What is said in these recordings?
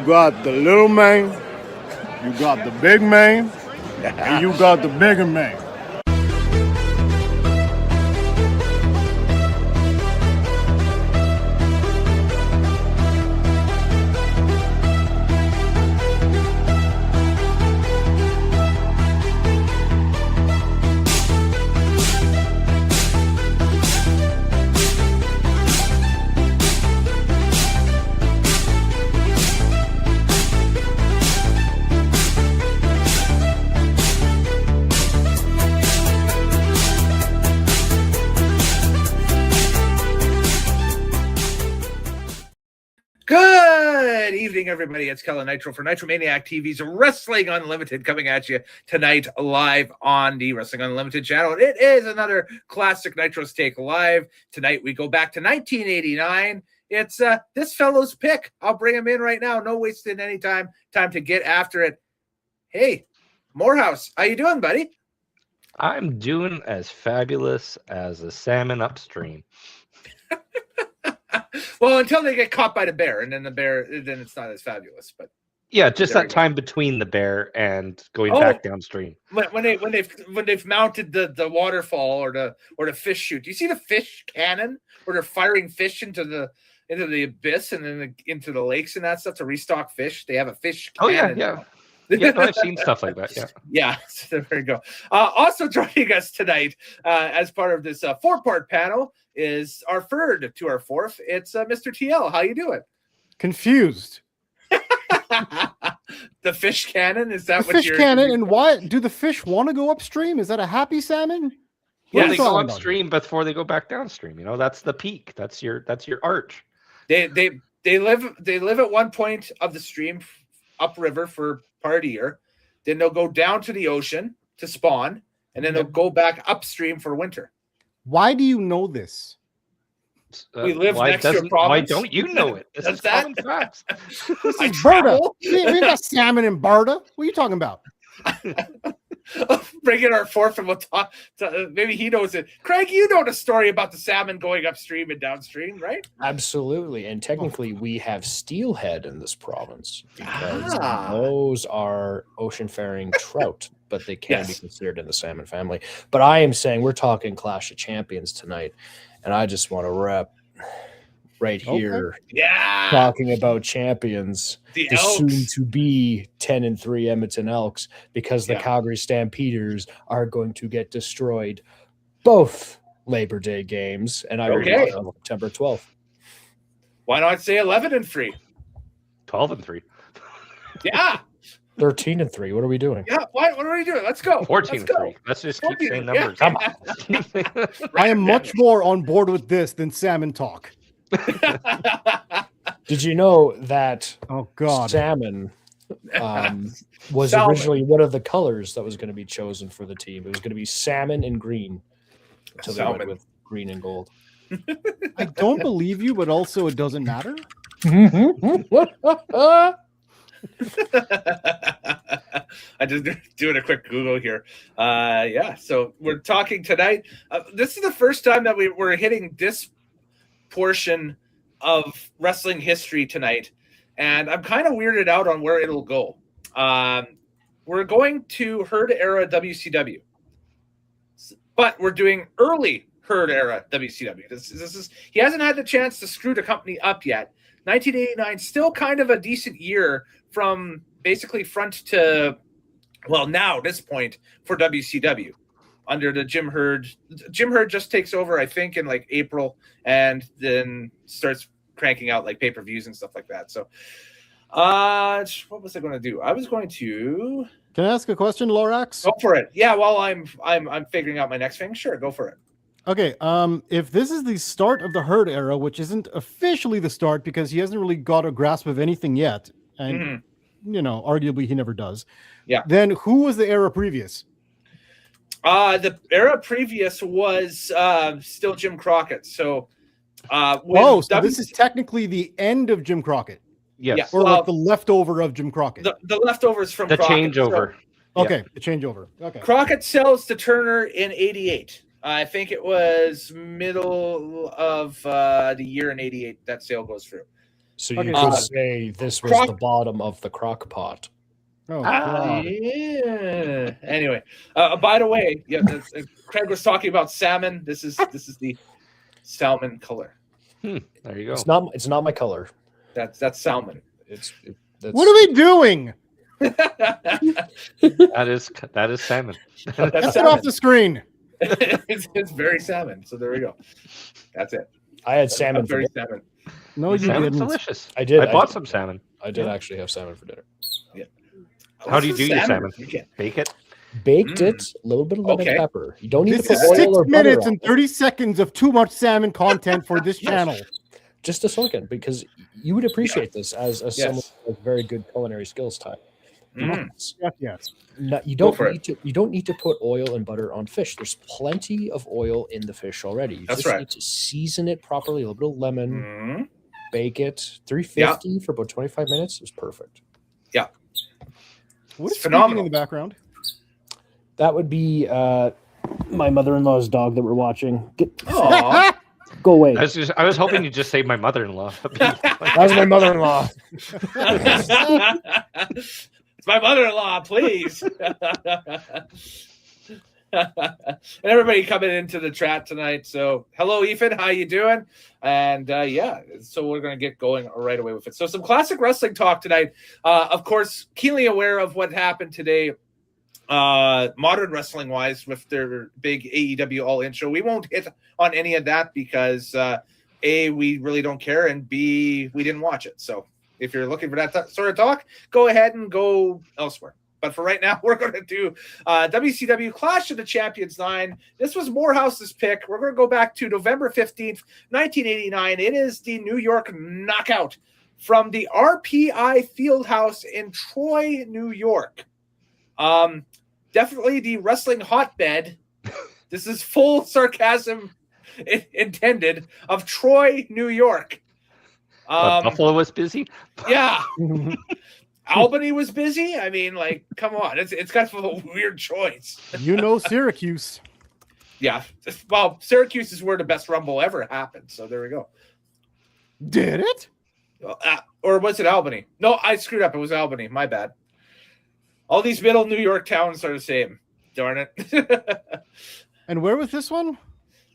got the little man, you got the big man, and you got the bigger man. Good evening, everybody. It's Kellen Nitro for Nitromaniac TV's Wrestling Unlimited, coming at you tonight live on the Wrestling Unlimited channel. And it is another classic Nitro's Take Live. Tonight we go back to 1989. It's this fellow's pick. I'll bring him in right now. No wasting any time to get after it. Hey, Morehouse, how you doing, buddy? I'm doing as fabulous as a salmon upstream. Well, until they get caught by the bear, and then it's not as fabulous. But yeah, just that time between the bear and going back downstream. When they've mounted the waterfall or the fish chute. Do you see the fish cannon where they're firing fish into the abyss and then into the lakes and that stuff to restock fish? They have a fish cannon. Yeah. Yeah, no, I've seen stuff like that. Yeah. So there you go. Also joining us tonight as part of this 4-part panel is our third to our fourth. It's Mr. TL. How you doing? Confused. The fish cannon, is that the what fish you're cannon? And why do the fish want to go upstream? Is that a happy salmon? Yeah, they go upstream before they go back downstream. You know, that's the peak. That's your arch. They live at one point of the stream upriver for part of the year. Then they'll go down to the ocean to spawn, and then they'll go back upstream for winter. Why do you know this? We live next to a province. Why don't you know it? This is common facts. This is Berta. We got salmon in Berta. What are you talking about? Bring in our fourth, and we'll talk. Maybe he knows it. Craig, you know the story about the salmon going upstream and downstream, right? Absolutely. And technically, we have steelhead in this province because those are ocean-faring trout, but they can be considered in the salmon family. But I am saying we're talking Clash of Champions tonight, and I just want to rep right here, talking about champions, the soon-to-be 10-3 Edmonton Elks, because the Calgary Stampeders are going to get destroyed both Labor Day games, and I will on September 12th. Why not say 11-3? 12-3. Yeah. 13-3. What are we doing? Yeah. What are we doing? Let's go. 14-3. Let's just keep saying numbers. Come on. I am much more on board with this than salmon talk. Did you know that salmon was originally one of the colors that was going to be chosen for the team? It was going to be salmon and green. So they went with green and gold. I don't believe you, but also it doesn't matter. I just doing a quick Google here. So we're talking tonight. This is the first time that we're hitting this portion of wrestling history tonight, and I'm kind of weirded out on where it'll go. We're going to Herd era WCW, but we're doing early Herd era WCW. This is he hasn't had the chance to screw the company up yet. 1989 still kind of a decent year from basically front to now this point for WCW. Under the Jim Herd just takes over, I think, in like April, and then starts cranking out like pay-per-views and stuff like that. So, what was I going to do? I was going to. Can I ask a question, Lorax? Go for it. Yeah, while I'm figuring out my next thing. Sure, go for it. Okay. If this is the start of the Herd era, which isn't officially the start because he hasn't really got a grasp of anything yet, and arguably he never does. Yeah. Then who was the era previous? The era previous was still Jim Crockett. So, so this is technically the end of Jim Crockett. Yes. Or like the leftover of Jim Crockett. The leftovers from the Crockett. Changeover. So, the changeover. Okay. Crockett sells to Turner in 88. I think it was middle of the year in 88 that sale goes through. So you Okay, could so- say this was Crock- the bottom of the crock pot. Oh, God. Yeah. Anyway, by the way, yeah, Craig was talking about salmon. This is the salmon color. There you go. It's not my color. That's salmon. That's What are we doing? That is salmon. That's Get salmon. off the screen. it's very salmon. So there we go. That's it. I had salmon That's for very dinner. salmon. No, you Salmon's didn't. delicious. I did. I bought some salmon. I did actually have salmon for dinner. How do you do your salmon? You can't- Bake it? Baked it, a little bit of lemon Okay. pepper. You don't need This to is put 6 oil or butter minutes on and it. 30 seconds of too much salmon content for this channel. Just a second, because you would appreciate this as someone with very good culinary skills type. Mm. Yes. No, you Go don't for need to. You don't need to put oil and butter on fish. There's plenty of oil in the fish already. You That's just right. need to season it properly. A little bit of lemon. Mm. Bake it 350 for about 25 minutes. It's perfect. What It's is phenomenal. phenomenal in the background? That would be my mother-in-law's dog that we're watching. Aw. Go away. I was hoping you'd just say my mother-in-law. That was my mother-in-law. It's my mother-in-law, please. And everybody coming into the chat tonight. So hello, Ethan, how you doing? And so we're going to get going right away with it. So some classic wrestling talk tonight. Of course, keenly aware of what happened today, modern wrestling wise, with their big AEW All In show. We won't hit on any of that because A, we really don't care, and B, we didn't watch it. So if you're looking for that sort of talk, go ahead and go elsewhere. But for right now, we're going to do WCW Clash of the Champions 9. This was Morehouse's pick. We're going to go back to November 15th, 1989. It is the New York Knockout from the RPI Fieldhouse in Troy, New York. Definitely the wrestling hotbed. This is full sarcasm intended of Troy, New York. Buffalo was busy. Yeah. Albany was busy. I mean, like, come on. It's kind of a weird choice. You know Syracuse. Yeah. Well, Syracuse is where the best Rumble ever happened. So there we go. Did it? Or was it Albany? No, I screwed up. It was Albany. My bad. All these middle New York towns are the same. Darn it. And where was this one?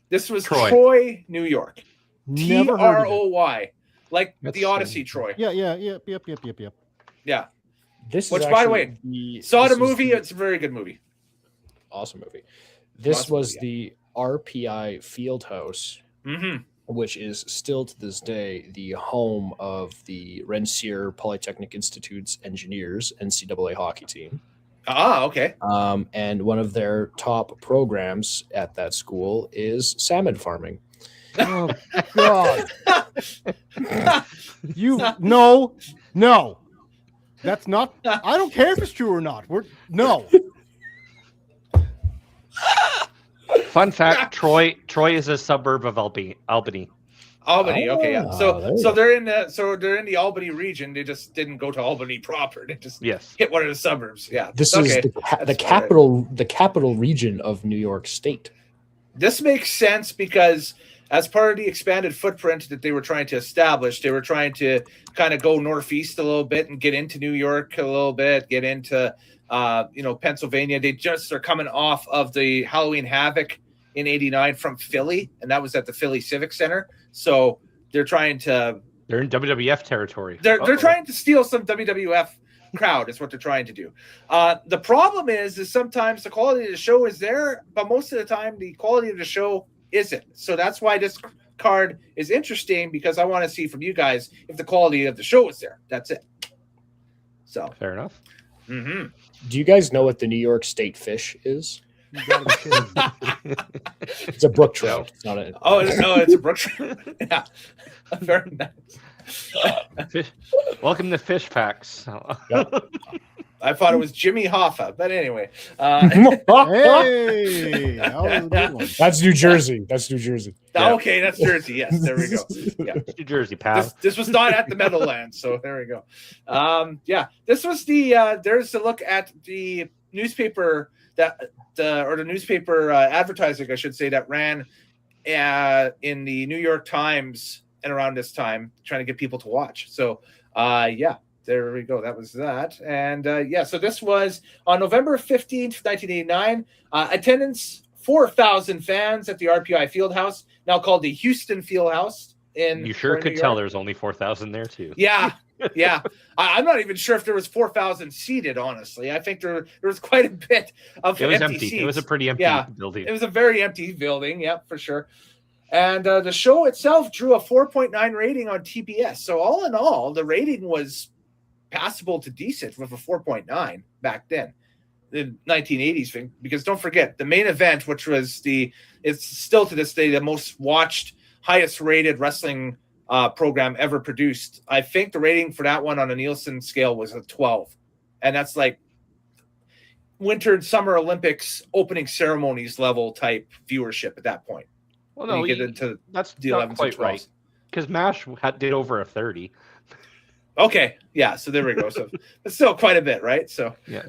This was Troy. Troy, New York. Never heard of it. Troy. Like That's the Odyssey, Troy. Yeah. Yep. Yeah. This Which, is by the actually way, saw the this was movie. It's a very good movie. awesome movie. This Awesome was movie, the RPI Fieldhouse, Mm-hmm. which is still to this day the home of the Rensselaer Polytechnic Institute's engineers NCAA hockey team. Ah, okay. And one of their top programs at that school is salmon farming. Oh God! No. That's not. I don't care if it's true or not. No. Fun fact: Troy is a suburb of Albany. Albany. Oh, Okay. Yeah. there So you they're in the Albany region. They just didn't go to Albany proper. They just Yes. hit one of the suburbs. Yeah. This Okay. is the That's capital region of New York State. This makes sense because as part of the expanded footprint that they were trying to establish, they were trying to kind of go northeast a little bit and get into New York a little bit, get into Pennsylvania. They just are coming off of the Halloween Havoc in '89 from Philly, and that was at the Philly Civic Center. So they're trying to They're in WWF territory. they're Uh-oh. trying to steal some WWF crowd is what they're trying to do. The problem is sometimes the quality of the show is there, but most of the time the quality of the show isn't. So that's why this card is interesting, because I want to see from you guys if the quality of the show is there. That's it. So Fair enough. mm-hmm. Do you guys know what the New York State fish is? You gotta be kidding. It's a brook trout. It's not a. It's a brook. Yeah, very nice. Welcome to Fish Facts. I thought it was Jimmy Hoffa, but anyway. Hey, that was a good one. That's New Jersey. That's New Jersey. Yeah. Okay, that's Jersey. Yes, there we go. Yeah. New Jersey, pal. This was not at the Meadowlands, so there we go. This was there's a look at the newspaper the newspaper advertising, I should say, that ran in the New York Times and around this time, trying to get people to watch. So, yeah, there we go. That was that. And yeah, so this was on November 15th, 1989. Attendance 4,000 fans at the RPI Fieldhouse, now called the Houston Fieldhouse. You sure could tell there's only 4,000 there too. Yeah. Yeah, I'm not even sure if there was 4,000 seated. Honestly, I think there was quite a bit of empty seats. It was a pretty empty building. It was a very empty building. Yeah, for sure. And the show itself drew a 4.9 rating on TBS. So all in all, the rating was passable to decent with a 4.9 back then, the 1980s thing. Because don't forget the main event, which was it's still to this day the most watched, highest rated wrestling program ever produced. I think the rating for that one on a Nielsen scale was a 12, and that's like Winter and Summer Olympics opening ceremonies level type viewership at that point. Well, no, that's the 11s quite right, because MASH did over a 30. Okay, yeah, so there we go. So it's still quite a bit, right? So yeah,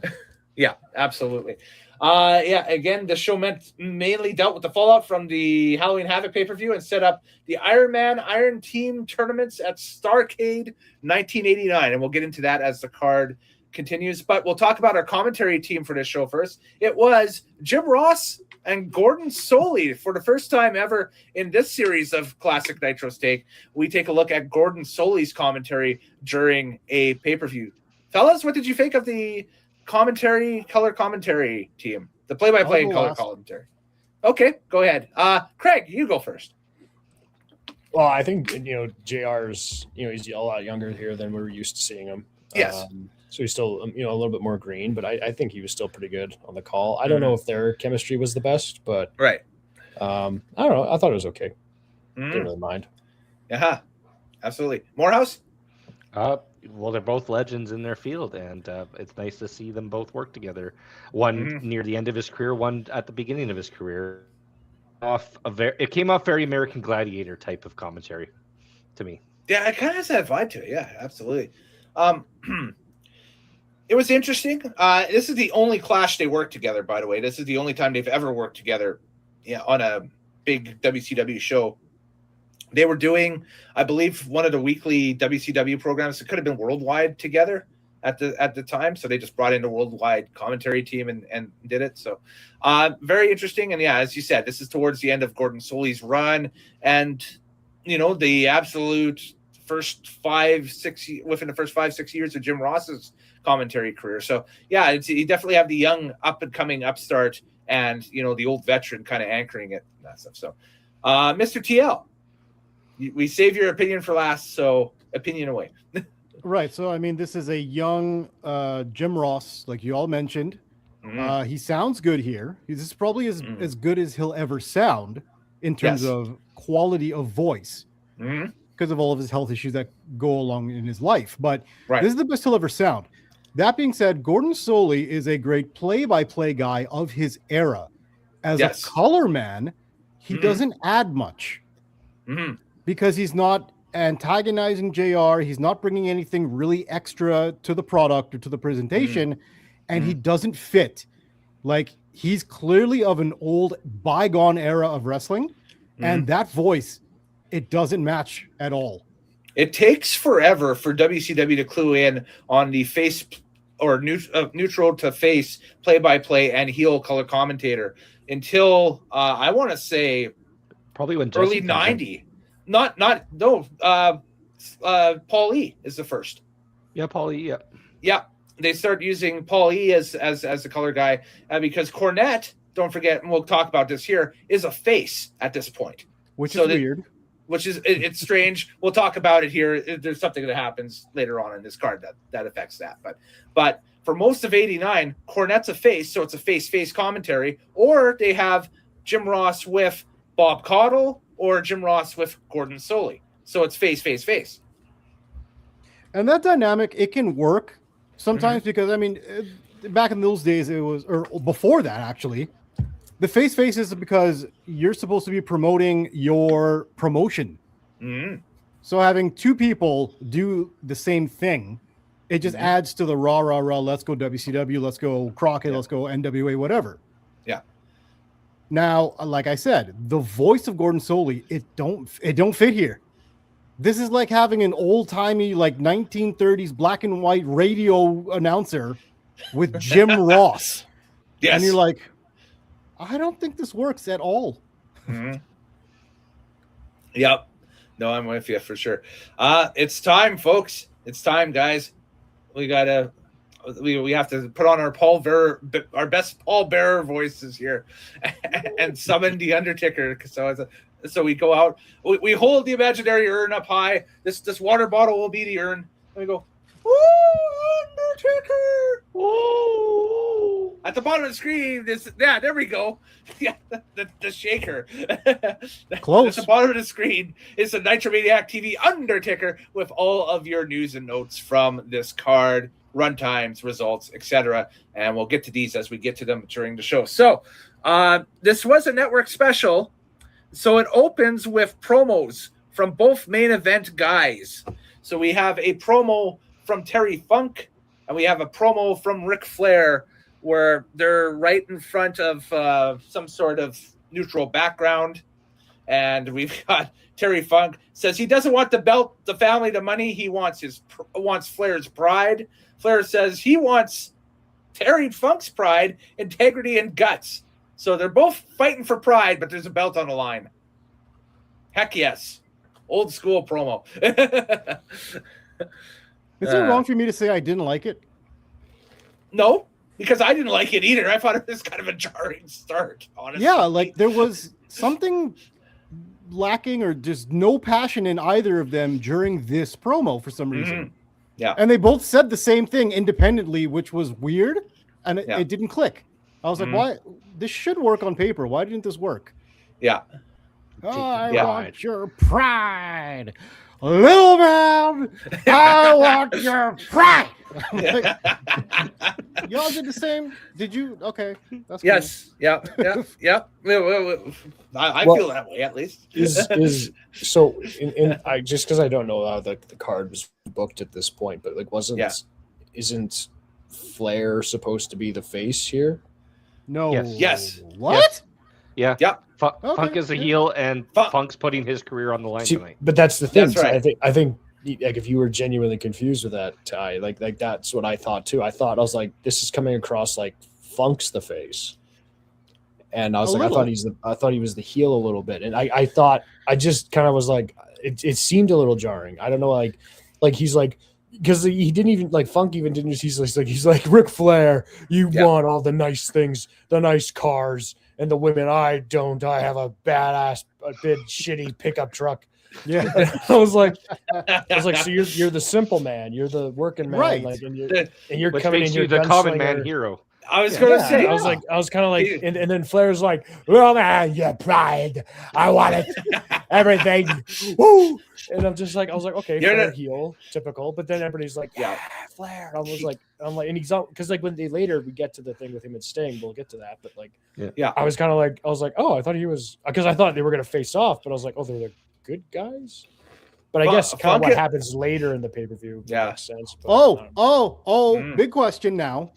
yeah, absolutely. Yeah, again, the show mainly dealt with the fallout from the Halloween Havoc pay-per-view and set up the Iron Man Iron Team tournaments at Starrcade 1989. And we'll get into that as the card continues. But we'll talk about our commentary team for this show first. It was Jim Ross and Gordon Solie. For the first time ever in this series of Classic Nitro Steak, we take a look at Gordon Solie's commentary during a pay-per-view. Fellas, what did you think of the color commentary team, the play-by-play and color commentary? Okay, go ahead. Craig, you go first. Well, I think JR's he's a lot younger here than we're used to seeing him. Yes. So he's still a little bit more green, but I think he was still pretty good on the call. I don't know if their chemistry was the best, but right. I don't know. I thought it was okay. Didn't really mind. Yeah, absolutely. Morehouse. Well, they're both legends in their field, and it's nice to see them both work together. One near the end of his career, one at the beginning of his career. It came off very American Gladiator type of commentary to me. Yeah, it kind of has that vibe to it. Yeah, absolutely. It was interesting. This is the only clash they worked together, by the way. This is the only time they've ever worked together on a big WCW show. They were doing, I believe, one of the weekly WCW programs. It could have been worldwide together at the time. So they just brought in the worldwide commentary team and did it. So very interesting. And yeah, as you said, this is towards the end of Gordon Solie's run. And, the absolute first 5-6 years of Jim Ross's commentary career. So yeah, you definitely have the young up and coming upstart and, the old veteran kind of anchoring it and that stuff. So Mr. TL. We save your opinion for last, so opinion away. Right. So, I mean, this is a young Jim Ross, like you all mentioned. He sounds good here. This is probably as good as he'll ever sound in terms of quality of voice because of all of his health issues that go along in his life. But this is the best he'll ever sound. That being said, Gordon Solie is a great play-by-play guy of his era. As a color man, he doesn't add much. Because he's not antagonizing JR. He's not bringing anything really extra to the product or to the presentation. And he doesn't fit. Like, he's clearly of an old bygone era of wrestling. And that voice, it doesn't match at all. It takes forever for WCW to clue in on the face or neutral to face play-by-play and heel color commentator until I want to say probably when early 90. Paul E is the first. Yeah, Paul E. Yeah, they start using Paul E as the color guy because Cornette, don't forget, and we'll talk about this here, is a face at this point, which is weird. Which is it's strange. We'll talk about it here. There's something that happens later on in this card that affects that. But for most of '89, Cornette's a face, so it's a face commentary, or they have Jim Ross with Bob Caudle or Jim Ross with Gordon Solie. So it's face. And that dynamic, it can work sometimes because, I mean, back in those days, it was, or before that, actually, the face is because you're supposed to be promoting your promotion. So having two people do the same thing, it just adds to the rah, let's go WCW, let's go Crockett, let's go NWA, whatever. Now, like I said, the voice of Gordon Solie, it don't fit here. This is like having an old-timey, like 1930s black and white radio announcer with Jim Ross. Yes. And you're like, I don't think this works at all. Mm-hmm. Yep. No, I'm with you for sure. It's time, folks. It's time, guys. We have to put on our best Paul Bearer voices here and summon the Undertaker. So we go out. We hold the imaginary urn up high. This water bottle will be the urn. And we go, "Woo, Undertaker!" Woo! At the bottom of the screen, there we go. Yeah, the shaker. Close. At the bottom of the screen is the Nitromaniac TV Undertaker with all of your news and notes from this card, runtimes, results, etc. And we'll get to these as we get to them during the show. So this was a network special. So it opens with promos from both main event guys. So we have a promo from Terry Funk, and we have a promo from Ric Flair, where they're right in front of some sort of neutral background. And we've got Terry Funk says he doesn't want the belt, the family, the money. He wants Flair's pride. Flair says he wants Terry Funk's pride, integrity, and guts. So they're both fighting for pride, but there's a belt on the line. Heck yes. Old school promo. Is it wrong for me to say I didn't like it? No, because I didn't like it either. I thought it was kind of a jarring start, honestly. Yeah, like there was something lacking or just no passion in either of them during this promo for some reason. Mm-hmm. Yeah. And they both said the same thing independently, which was weird, and it didn't click. I was like, why? This should work on paper. Why didn't this work? Yeah. I want your pride. Little man, I want your pride. Like, y'all did the same? Did you? Okay. That's yes. Cool. Yeah. I feel that way, at least. So I just because I don't know how the card was booked at this point, but like isn't Flair supposed to be the face here? No. Yes. What? Yeah. Yep. Funk is a heel, and Funk's putting his career on the line tonight. But that's the thing. That's right. I think like if you were genuinely confused with that, Ty, like that's what I thought too. I was like, this is coming across like Funk's the face, and I was like, I thought he was the heel a little bit, and I thought I just kind of was like, it seemed a little jarring. I don't know, like he's like. Because he didn't even like Funk even didn't just he's like Ric Flair, you want all the nice things, the nice cars, and the women. I don't. I have a badass, a big shitty pickup truck. Yeah, and I was like, so you're the simple man, you're the working man, right? Like, and you're Which coming makes in, you you're the common man hero. I was going to say, I was kind of like, and then Flair's like, well, man, your pride, I want it, everything, woo. And I'm just like, I was like, okay, Flair heel, typical. But then everybody's like, yeah, Flair. And I'm like, and he's on because like when we get to the thing with him and Sting, we'll get to that. But like, I was kind of like, I was like, oh, I thought he was because I thought they were gonna face off, but I was like, oh, they're the good guys. But I guess kind of what happens later in the pay-per-view makes sense. But big question now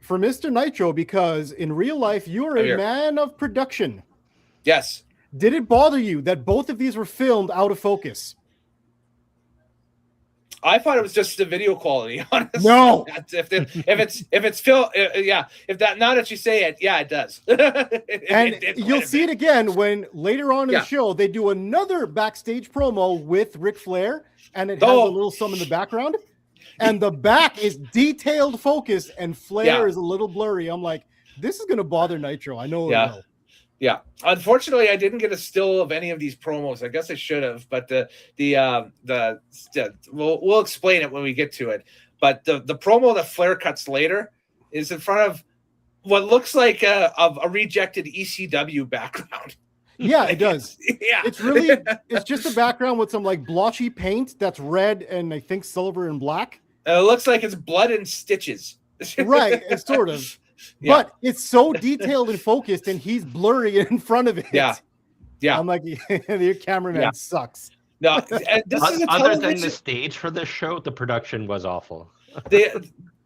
for Mr. Nitro, because in real life, you are a man of production. Yes. Did it bother you that both of these were filmed out of focus? I thought it was just the video quality, honestly. No. If it's film, if that now that you say it, it does. You'll see it again when later on in the show they do another backstage promo with Ric Flair, and it has a little some in the background, and the back is detailed focus, and Flair is a little blurry. I'm like, this is gonna bother Nitro. I know it will. Yeah. Unfortunately, I didn't get a still of any of these promos. I guess I should have, but we'll explain it when we get to it. But the promo that Flair cuts later is in front of what looks like a rejected ECW background. Yeah, it does. Yeah, it's just a background with some like blotchy paint that's red and I think silver and black. It looks like it's blood and stitches. Right, it's sort of. Yeah. But it's so detailed and focused, and he's blurry in front of it. Yeah. I'm like, your cameraman sucks. No, this is other than the stage for this show, the production was awful. This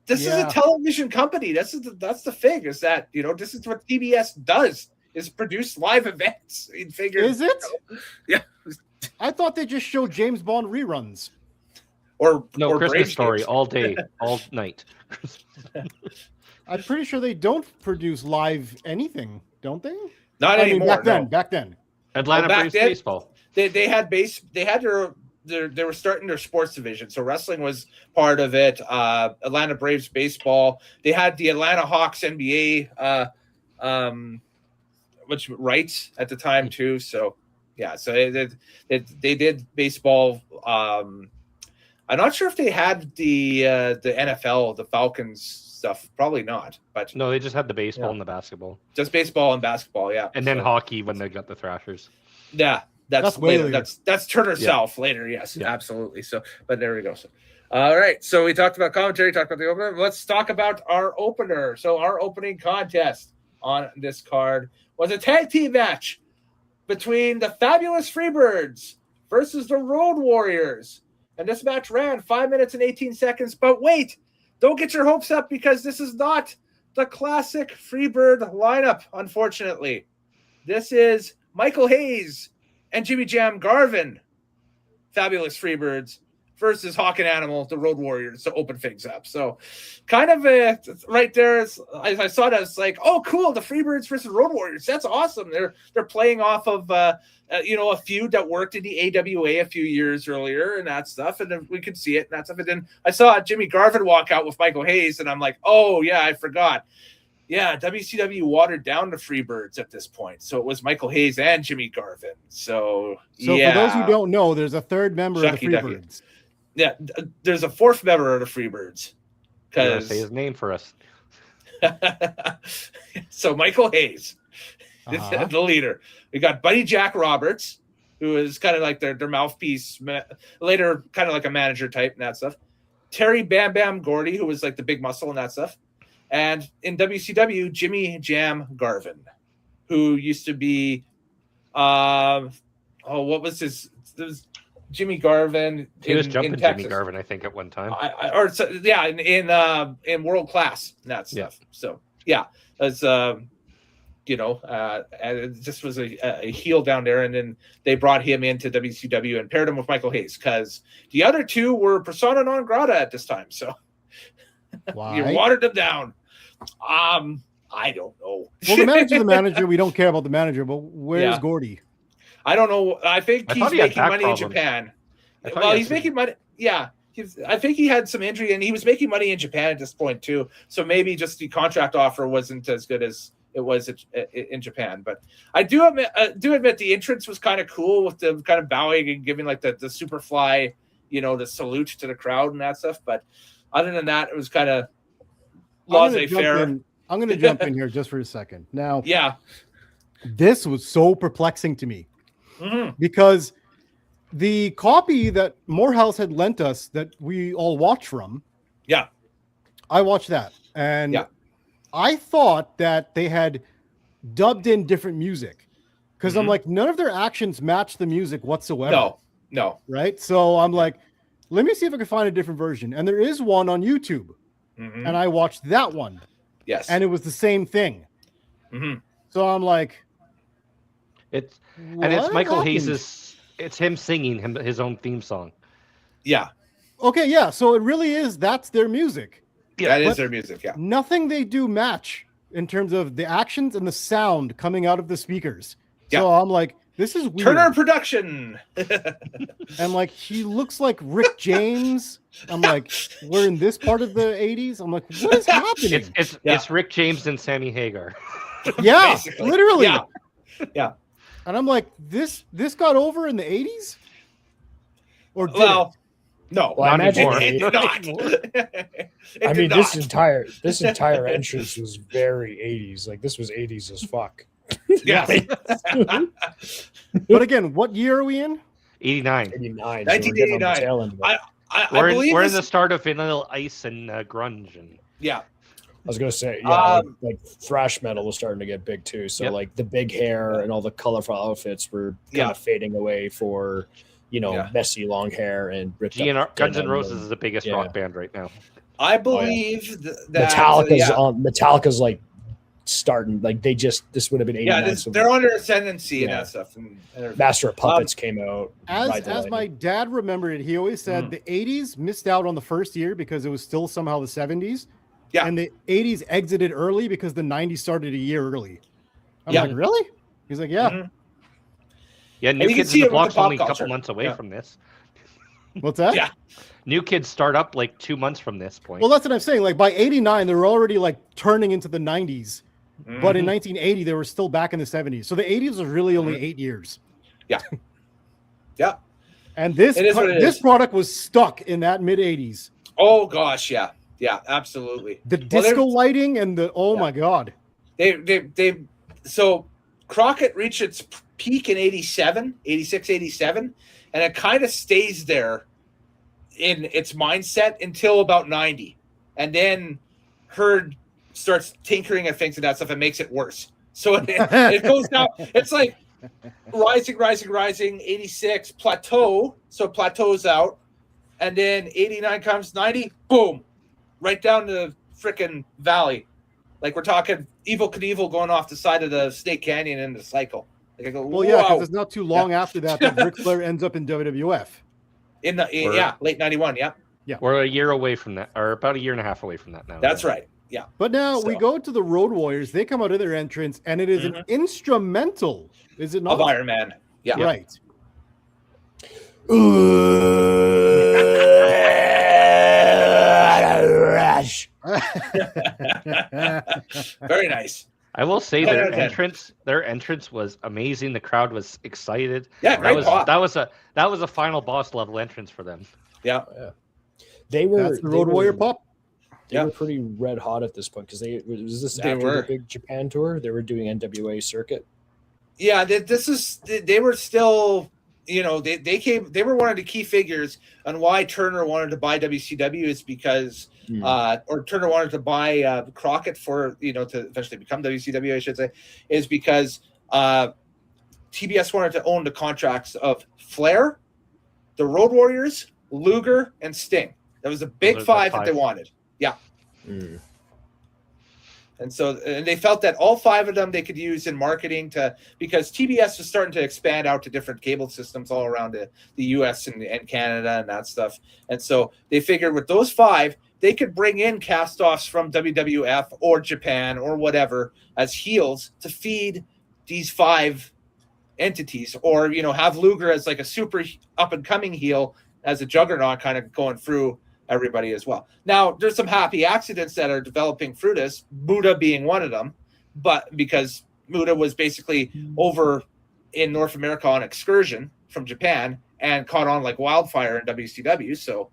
is a television company. That's the thing. Is that this is what TBS does is produce live events. Is it? Yeah. I thought they just showed James Bond reruns. Or Christmas Brave Story games. all day, all night. I'm pretty sure they don't produce live anything, don't they? Not I mean, anymore. back then. Atlanta back Braves then- baseball. They had they were starting their sports division, so wrestling was part of it. Atlanta Braves baseball. They had the Atlanta Hawks NBA, which rights at the time too. So yeah, so they did baseball. I'm not sure if they had the NFL, the Falcons stuff. Probably not, but No, they just had the baseball and the basketball, just baseball and basketball. Yeah, and then so, hockey when they got the Thrashers. yeah. That's way later. later. That's Turner South later. Yes, absolutely. So, but there we go. So, all right. So we talked about commentary, talked about the opener. Let's talk about our opener. So our opening contest on this card was a tag team match between the Fabulous Freebirds versus the Road Warriors. And this match ran 5 minutes and 18 seconds. But wait, don't get your hopes up because this is not the classic Freebird lineup, unfortunately. This is Michael Hayes and Jimmy Jam Garvin, Fabulous Freebirds, versus Hawk and Animal, the Road Warriors, to open things up. So kind of right there, I saw that, it's like, oh, cool, the Freebirds versus Road Warriors. That's awesome. They're playing off of, a feud that worked in the AWA a few years earlier and that stuff, and then we could see it and that stuff. And then I saw Jimmy Garvin walk out with Michael Hayes, and I'm like, oh, yeah, I forgot. Yeah, WCW watered down the Freebirds at this point. So it was Michael Hayes and Jimmy Garvin. So yeah. For those who don't know, there's a third member of the Freebirds. Yeah, there's a fourth member of the Freebirds. Because say his name for us. So Michael Hayes, the leader. We got Buddy Jack Roberts, who is kind of like their mouthpiece, later kind of like a manager type and that stuff. Terry Bam Bam Gordy, who was like the big muscle and that stuff. And in WCW, Jimmy Jam Garvin, who used to be, what was his? There was Jimmy Garvin. He was jumping Jimmy Garvin, I think, at one time. In World Class and that stuff. Yeah. So yeah, as and it just was a heel down there, and then they brought him into WCW and paired him with Michael Hayes because the other two were persona non grata at this time. So you watered them down. I don't know. Well, the manager. We don't care about the manager, but where's Gordy? I don't know. I think he's making money in Japan. Well, he's making money. Yeah. I think he had some injury, and he was making money in Japan at this point too. So maybe just the contract offer wasn't as good as it was in Japan. But I do admit the entrance was kind of cool with the kind of bowing and giving like the Superfly, the salute to the crowd and that stuff. But other than that, it was kind of laissez-faire. I'm going to jump in here just for a second. Now, yeah, this was so perplexing to me because the copy that Morehouse had lent us that we all watched from, I watched that, and I thought that they had dubbed in different music because I'm like, none of their actions match the music whatsoever. No, right? So I'm like, let me see if I can find a different version, and there is one on YouTube. And I watched that one. Yes. And it was the same thing. So I'm like, it's Michael Hayes', it's him singing his own theme song. Yeah. Okay, yeah. So it really is, that's their music. Yeah, that is their music, yeah. Nothing they do match in terms of the actions and the sound coming out of the speakers. Yeah. So I'm like, this is weird. Turner Production. And like, he looks like Rick James. I'm like, we're in this part of the 80s. I'm like, what is happening? It's Rick James and Sammy Hagar. Yeah, literally. Yeah. And I'm like, this got over in the 80s? Or did no. Well, I imagine it did not. This entire entrance was very 80s. Like, this was 80s as fuck. Yeah. But again, what year are we in? 89. 1989. We're in the start of Vanilla Ice and grunge. And yeah. I was gonna say, like thrash metal was starting to get big too. So like the big hair and all the colorful outfits were kind of fading away for, messy long hair and Guns N' Roses is the biggest rock band right now. I believe that Metallica's like starting. Like this would have been 89. Yeah, so they're under ascendancy and that stuff. And Master of Puppets came out. As my dad remembered it, he always said the 80s missed out on the first year because it was still somehow the 70s. Yeah. And the 80s exited early because the 90s started a year early. I'm like, really? He's like, yeah. Mm-hmm. Yeah, New Kids in the Block's only a couple months away from this. What's that? Yeah. New Kids start up like 2 months from this point. Well, that's what I'm saying. Like by 89, they were already like turning into the 90s. Mm-hmm. But in 1980, they were still back in the 70s. So the 80s was really only 8 years. Yeah. Yeah. And this product was stuck in that mid 80s. Oh gosh, yeah. Yeah, absolutely. The disco lighting and my God. So Crockett reached its peak in 86, 87, and it kind of stays there in its mindset until about 90. And then Herd starts tinkering at things and that stuff and makes it worse. So it goes down. It's like rising, 86, plateau. So it plateaus out. And then 89 comes, 90, boom, right down the frickin' valley. Like we're talking Evel Knievel going off the side of the Snake Canyon in the cycle. Like I go, well, yeah, because it's not too long after that Ric Flair ends up in WWF. Late 91, yeah. We're a year away from that, or about a year and a half away from that now. That's right, yeah. But now we go to the Road Warriors. They come out of their entrance, and it is an instrumental, is it not? Of Iron Man, yeah. Right. Very nice. I will say their entrance was amazing. The crowd was excited. Yeah, that was a final boss level entrance for them. Yeah. That's the Road Warrior pop. They were pretty red hot at this point because was this after the big Japan tour? They were doing NWA circuit. Yeah, they were still, they were one of the key figures on why Turner wanted to buy WCW is because or Turner wanted to buy Crockett for to eventually become WCW, I should say, is because TBS wanted to own the contracts of Flair, the Road Warriors, Luger, and Sting. That was a big five that they wanted. Yeah. And so they felt that all five of them they could use in marketing because TBS was starting to expand out to different cable systems all around the US and Canada and that stuff. And so they figured with those five, they could bring in cast-offs from WWF or Japan or whatever as heels to feed these five entities, or have Luger as like a super up-and-coming heel as a juggernaut kind of going through everybody as well. Now, there's some happy accidents that are developing through this, Muda being one of them, but because Muda was basically over in North America on excursion from Japan and caught on like wildfire in WCW, so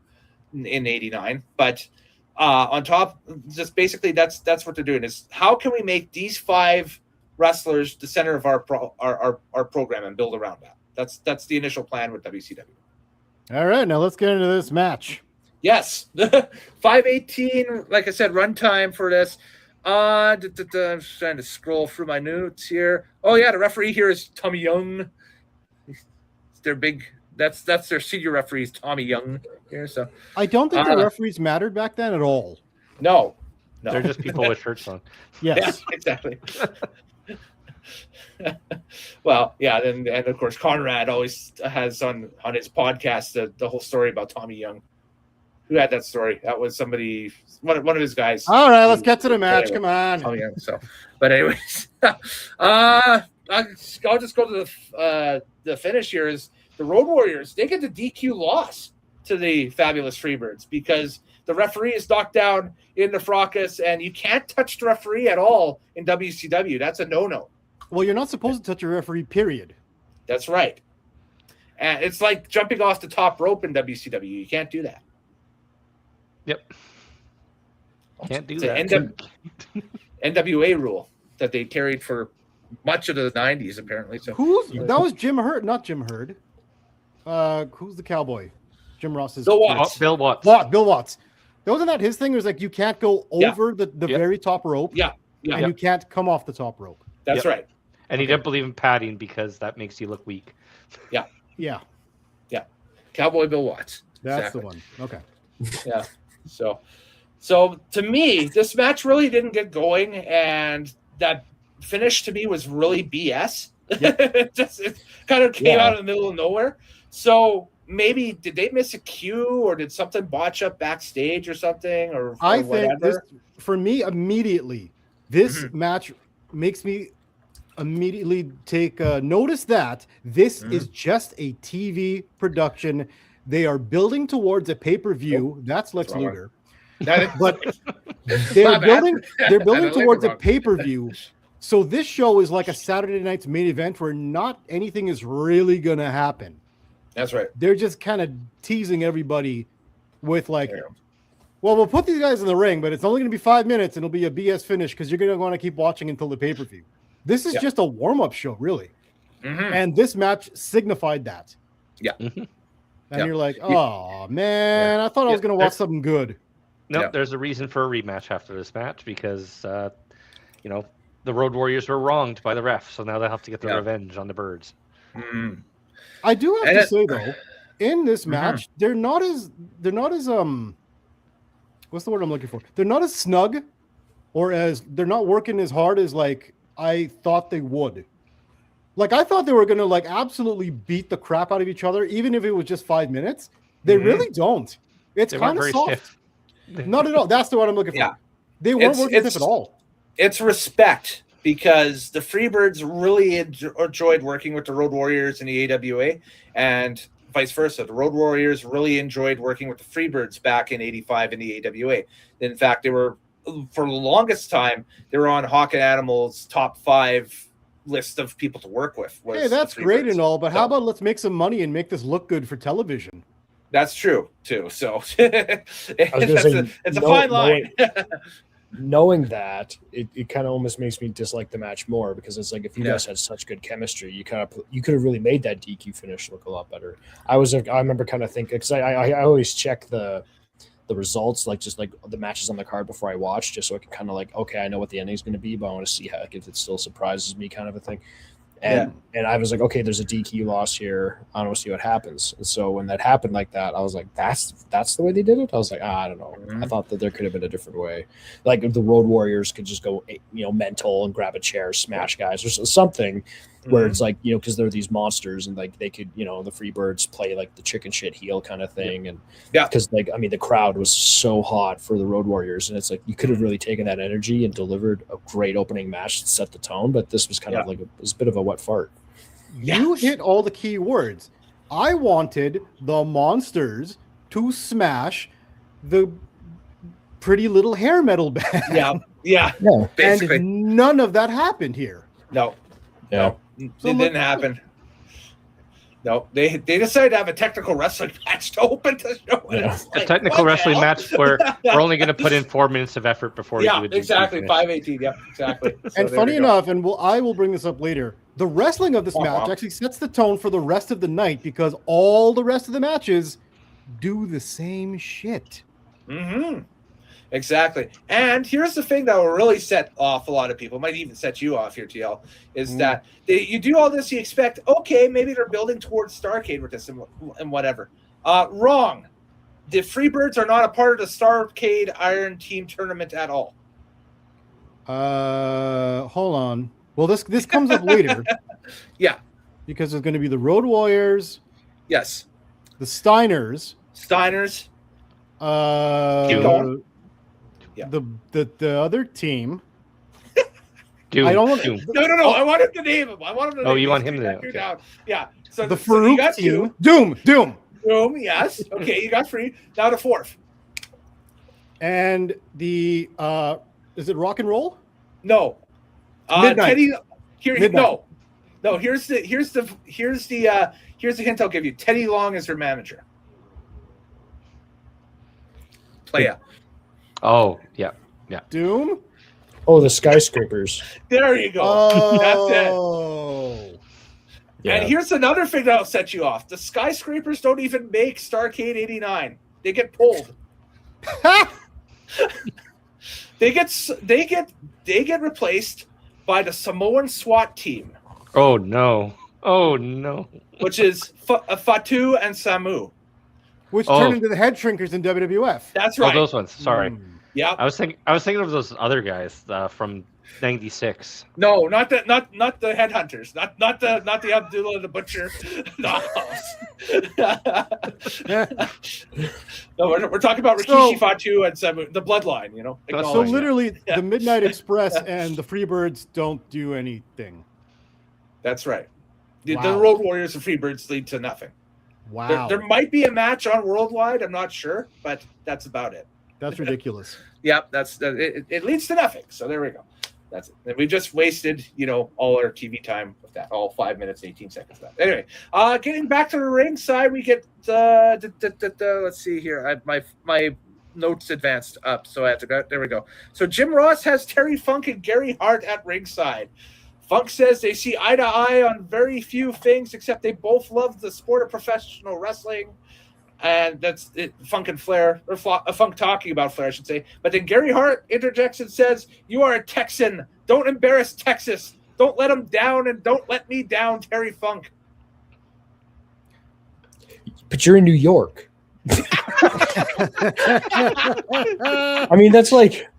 in 89. But on top, just basically that's what they're doing is how can we make these five wrestlers the center of our program and build around that. That's the initial plan with WCW. All right, now let's get into this match. Yes, 5:18. Like I said, runtime for this. I'm just trying to scroll through my notes here. Oh yeah, the referee here is Tommy Young. They're big. That's their senior referee is Tommy Young here. So I don't think the referees mattered back then at all. No. They're just people with shirts on. Yes, yeah, exactly. Well, yeah, and of course Conrad always has on his podcast the whole story about Tommy Young. Who had that story? That was somebody, one of his guys. All right, let's get to the match. Come on. Tommy Young. So, but anyways, I'll just go to the finish here. Is the Road Warriors? They get the DQ loss to the Fabulous Freebirds because the referee is knocked down in the fracas, and you can't touch the referee at all in WCW. That's a no-no. Well, you're not supposed to touch a referee, period. That's right. And it's like jumping off the top rope in WCW. You can't do that. Yep. Can't do it's that. NWA rule that they carried for much of the 90s, apparently. So that was Jim Herd, not Jim Herd. Who's the cowboy? Jim Ross's Bill Watts. Bill Watts. Bill Watts. Wasn't that his thing? It was like you can't go over the very top rope. Yeah. And you can't come off the top rope. That's right. And he didn't believe in padding because that makes you look weak. Yeah. Yeah. Cowboy Bill Watts. That's the one. Okay. Yeah. So to me, this match really didn't get going, and that finish to me was really BS. It kind of came out of the middle of nowhere. So maybe did they miss a cue, or did something botch up backstage or something, or I whatever? think this, for me, immediately, this match makes me immediately take notice that this is just a TV production. They are building towards a pay-per-view. That's Lex Luger. But they're building towards a pay-per-view. So this show is like a Saturday night's main event where not anything is really going to happen. That's right. They're just kind of teasing everybody with like, well, we'll put these guys in the ring, but it's only going to be 5 minutes and it'll be a BS finish because you're going to want to keep watching until the pay-per-view. This is just a warm-up show, really. And this match signified that. Yeah. And you're like, oh, man, I thought I was going to watch something good. No, there's a reason for a rematch after this match because, you know, the Road Warriors were wronged by the ref, so now they'll have to get their revenge on the Birds. I do have to say, though, in this match, they're not as what's the word I'm looking for? They're not as snug, or as they're not working as hard as like I thought they would. Like I thought they were gonna like absolutely beat the crap out of each other, even if it was just 5 minutes. They really don't. It's kind of soft. Stiff. Not at all. That's the word I'm looking for. They weren't working stiff at all. It's respect, because the Freebirds really enjoyed working with the Road Warriors in the AWA, and vice versa. The Road Warriors really enjoyed working with the Freebirds back in '85 in the AWA. In fact, they were, for the longest time, they were on Hawk and Animal's top 5 list of people to work with. Hey, that's great and all, but how about let's make some money and make this look good for television? That's true too. So it's a fine line. Knowing that, it kind of almost makes me dislike the match more, because it's like if you guys had such good chemistry, you could have really made that DQ finish look a lot better. I remember kind of thinking, because I always check the results, like just like the matches on the card before I watch, just so I can kind of like, okay, I know what the ending is going to be, but I want to see how, like, if it still surprises me, kind of a thing. And I was like, okay, there's a DQ loss here. I want to see what happens. And so when that happened like that, I was like, that's the way they did it. I was like, I don't know. I thought that there could have been a different way. Like if the Road Warriors could just go, mental and grab a chair, smash guys, or something where it's like, because they're these monsters, and like they could, the Freebirds play like the chicken shit heel kind of thing. And because like, I mean, the crowd was so hot for the Road Warriors, and it's like you could have really taken that energy and delivered a great opening match to set the tone. But this was kind of like it was a bit of a wet fart. You hit all the key words. I wanted the monsters to smash the Pretty Little Hair Metal band. Basically. And none of that happened here. No. It didn't happen. No, they decided to have a technical wrestling match to open the show. A technical wrestling match where we're only going to put in 4 minutes of effort before you do it. Exactly. 5:18. Yeah, exactly. And funny enough, and I will bring this up later, the wrestling of this match actually sets the tone for the rest of the night, because all the rest of the matches do the same shit. Exactly. And here's the thing that will really set off a lot of people, might even set you off here, TL, is that you do all this, you expect, okay, maybe they're building towards Starrcade with this and whatever. Wrong. The Freebirds are not a part of the Starrcade Iron Team tournament at all. Hold on. Well, this comes up later. Because there's going to be the Road Warriors. Yes. The Steiners. Keep going. The other team. Doom. I don't want. No. I want him to name him. You want him to name him? Okay. Yeah. So the Farouk team. Doom. Yes. Okay. You got 3. Now the 4th. And the is it Rock and Roll? No. Midnight. Teddy. Midnight. No. Here's the hint I'll give you. Teddy Long is her manager. Playa. Oh, yeah. Doom? Oh, the Skyscrapers. There you go. Oh. That's it. Yeah. And here's another thing that'll set you off. The Skyscrapers don't even make Starrcade 89. They get pulled. They get replaced by the Samoan SWAT team. Oh no. Which is Fatu and Samu. Which turned into the head shrinkers in WWF. That's right. Oh, those ones. Sorry. Yeah. I was thinking of those other guys from 96. No, not the headhunters, not the Abdullah the Butcher. No, no, we're talking about Rikishi Fatu and the bloodline. You know, so literally the Midnight Express and the Freebirds don't do anything. That's right. The Road Warriors and Freebirds lead to nothing. Wow. There might be a match on Worldwide. I'm not sure, but that's about it. That's ridiculous. Yep, it leads to nothing. So there we go. That's it. And we just wasted, all our TV time with that. All 5 minutes, 18 seconds left. Anyway, getting back to the ringside, we get let's see here. My notes advanced up, so I have to go. There we go. So Jim Ross has Terry Funk and Gary Hart at ringside. Funk says they see eye to eye on very few things, except they both love the sport of professional wrestling. And that's it, Funk and Flair, or Funk talking about Flair, I should say. But then Gary Hart interjects and says, "You are a Texan. Don't embarrass Texas. Don't let him down, and don't let me down, Terry Funk." But you're in New York. I mean, that's like...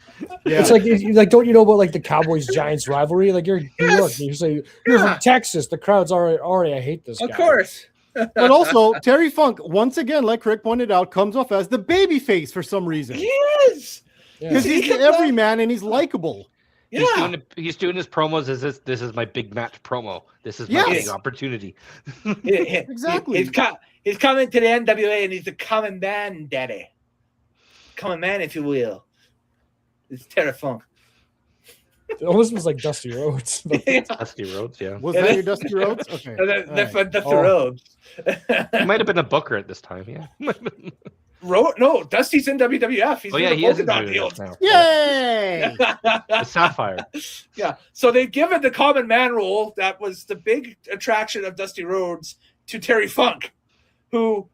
Yeah. It's like, don't you know about the Cowboys Giants rivalry? Like, you're in New York, and you say you're from Texas. The crowd's already I hate this guy. Of course. But also, Terry Funk, once again, like Rick pointed out, comes off as the baby face for some reason. He is. Because he's the everyman and he's likable. Yeah. He's doing his promos. This is my big match promo. This is my big opportunity. Exactly. He's coming to the NWA, and he's the common man, daddy. Common man, if you will. It's Terry Funk. It almost was like Dusty Rhodes. Dusty Rhodes, yeah. Was that your Dusty Rhodes? Okay. Dusty Rhodes. He might have been a booker at this time, yeah. No, Dusty's in WWF. He's he is in WWF now. Yay! The Sapphire. Yeah. So they've given the common man role that was the big attraction of Dusty Rhodes to Terry Funk, who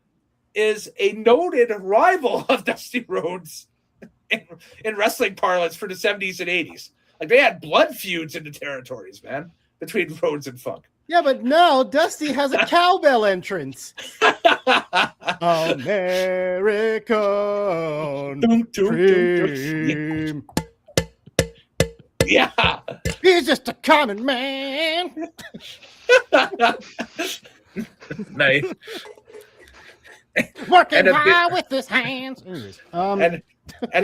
is a noted rival of Dusty Rhodes in wrestling parlance for the 70s and 80s. Like, they had blood feuds in the territories, man, between Rhodes and Funk. Yeah, but now Dusty has a cowbell entrance. American dream. Yeah. He's just a common man. Nice. Working hard with his hands. And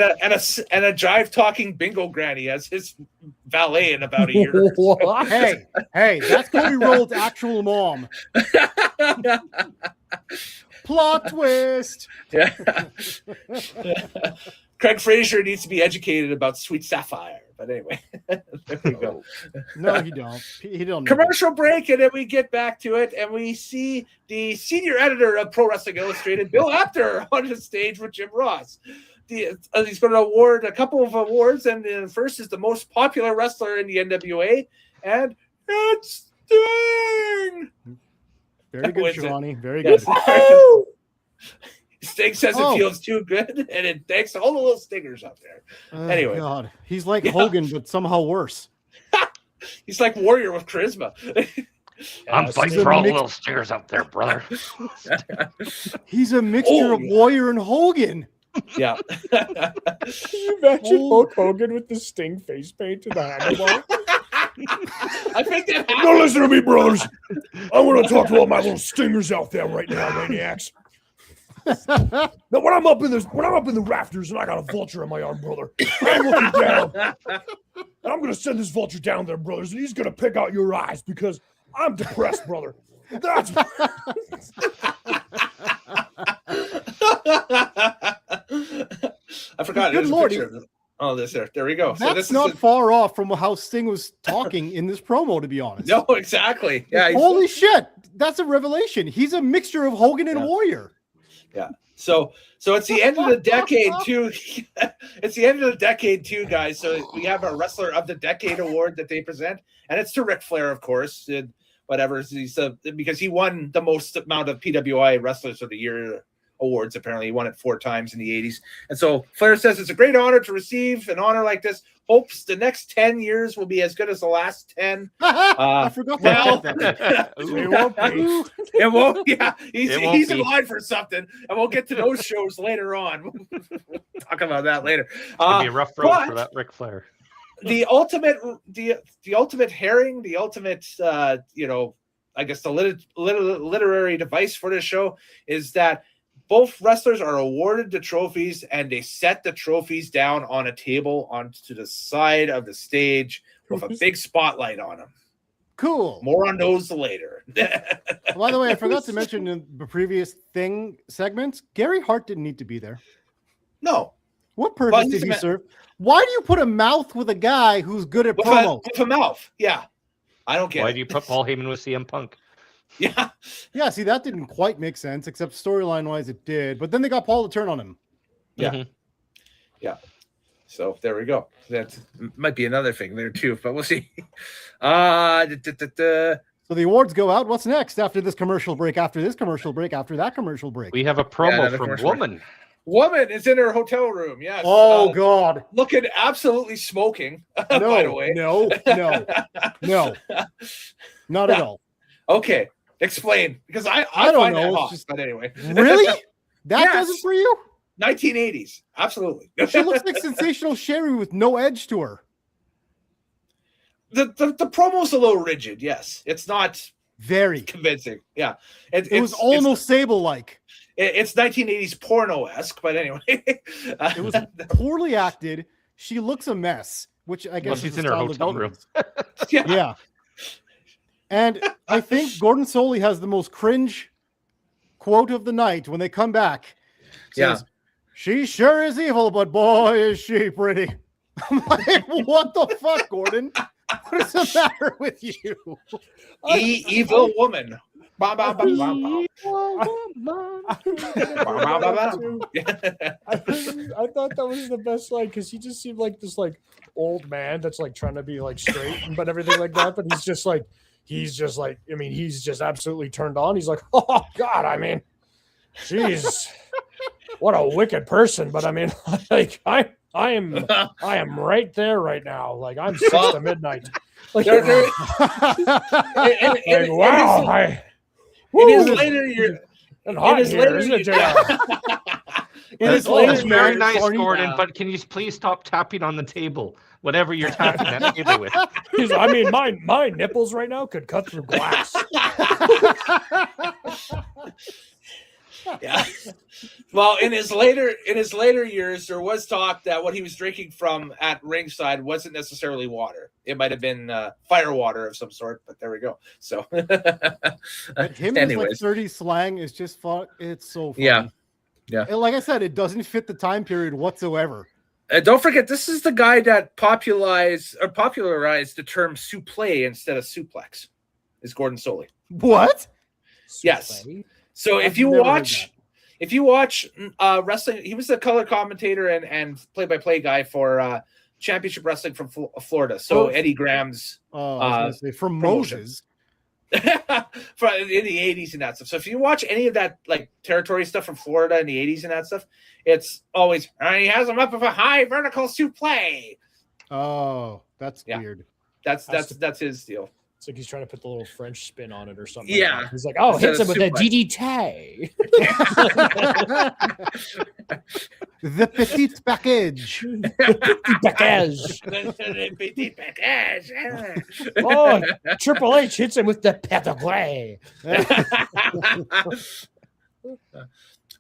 a jive talking bingo granny as his valet in about a year. Hey, that's Cody Rhodes' actual mom. Plot twist. Yeah. Craig Frazier needs to be educated about Sweet Sapphire. But anyway, there we go. No, he don't. He don't. Commercial break, and then we get back to it, and we see the senior editor of Pro Wrestling Illustrated, Bill Apter, on the stage with Jim Ross. He's going to award a couple of awards, and the first is the most popular wrestler in the NWA, and it's Sting. Very good, Shivani. Very good. Sting says it feels too good, and it thanks to all the little stingers out there. Anyway, God, he's like Hogan, but somehow worse. He's like Warrior with charisma. I'm fighting for all the little stingers out there, brother. He's a mixture of Warrior and Hogan. Yeah. Can you imagine Hulk Hogan with the Sting face paint to the handlebar? I think that happened. Now listen to me, brothers. I want to talk to all my little stingers out there right now, maniacs. Now, when I'm up in the rafters and I got a vulture on my arm, brother, I'm looking down, and I'm gonna send this vulture down there, brothers, and he's gonna pick out your eyes because I'm depressed, brother. That's. I forgot. Good Lord. Oh, there we go. That's this not far off from how Sting was talking in this promo, to be honest. No, exactly. Yeah. Holy shit. That's a revelation. He's a mixture of Hogan and Warrior. Yeah. So it's the end of the decade too. It's the end of the decade too, guys. So we have a Wrestler of the Decade award that they present, and it's to Ric Flair, of course. And whatever, because he won the most amount of PWI Wrestlers of the Year awards. Apparently, he won it 4 times in the 80s. And so Flair says it's a great honor to receive an honor like this. Hopes the next 10 years will be as good as the last 10. I forgot that. It won't be. It won't. Yeah, he's in line for something, and we'll get to those shows later on. We'll talk about that later. It's gonna be a rough road for that Ric Flair. the ultimate herring, the ultimate I guess the literary device for this show is that both wrestlers are awarded the trophies and they set the trophies down on a table onto the side of the stage with a big spotlight on them. Cool. More on those later. By the way, I forgot to mention in the previous segments, Gary Hart didn't need to be there. No. What purpose did he serve? Why do you put a mouth with a guy who's good at promos? With a mouth, yeah. I don't get it. Why do you put Paul Heyman with CM Punk? Yeah. Yeah, see, that didn't quite make sense, except storyline-wise it did. But then they got Paul to turn on him. Yeah. Mm-hmm. Yeah. So there we go. That might be another thing there too, but we'll see. So the awards go out. What's next after this commercial break, after this commercial break, after that commercial break? We have a promo from Woman. Woman is in her hotel room. Yes. Oh, God. Looking absolutely smoking, by the way. No. Not at all. Okay. Explain. Because I don't find know. That hot, but anyway. Really? That does it for you? 1980s. Absolutely. She looks like Sensational Sherry with no edge to her. The promo's a little rigid, yes. It's not very convincing. Yeah. It was almost Sable-like. It's 1980s porno-esque, but anyway. It was poorly acted. She looks a mess, which I guess she's in her hotel room. Yeah. And I think Gordon Soley has the most cringe quote of the night when they come back. Says, she sure is evil, but boy, is she pretty. I'm like, what the fuck, Gordon? What is the matter with you? Evil woman. I thought that was the best, like, because he just seemed like this, like, old man that's like trying to be like straight, but everything like that. But he's just like, I mean, he's just absolutely turned on. He's like, oh God, I mean, jeez, what a wicked person. But I mean, like, I am right there right now. Like, I'm 6 to midnight. Like, wow. In his later years, It's very nice, Gordon, but can you please stop tapping on the table? Whatever you're tapping that table with. I mean, my nipples right now could cut through glass. Yeah. Well, in his later years, there was talk that what he was drinking from at ringside wasn't necessarily water. It might have been fire water of some sort, but there we go. So, him in like 30 slang is just fun. It's so funny. Yeah. And like I said, it doesn't fit the time period whatsoever. Don't forget, this is the guy that popularized the term souffle instead of suplex. Is Gordon Soley? What? Yes. So if you watch wrestling, he was the color commentator and play-by-play guy for Championship Wrestling from Florida. So Eddie Graham's from Moses. In the 80s and that stuff. So if you watch any of that like territory stuff from Florida in the 80s and that stuff, it's always he has him up with a high vertical suplex. Oh, that's weird. That's his deal. It's like he's trying to put the little French spin on it or something. Yeah. Like he's like, oh, hits him with a DDT. The petite package. Petite package. Oh, Triple H hits him with the pedigree.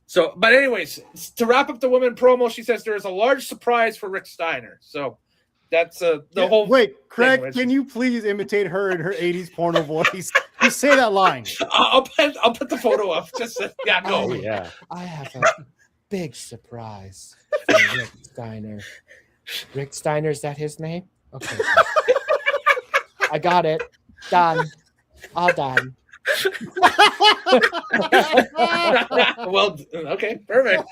So, but anyways, to wrap up the women promo, she says there is a large surprise for Rick Steiner. So that's the whole. Wait, Craig, can you please imitate her in her 80s porno voice? Just say that line. I'll put the photo up. Just go. Oh, yeah. I have a big surprise for Rick Steiner. Rick Steiner, is that his name? Okay. I got it. Done. All done. Well, okay, perfect.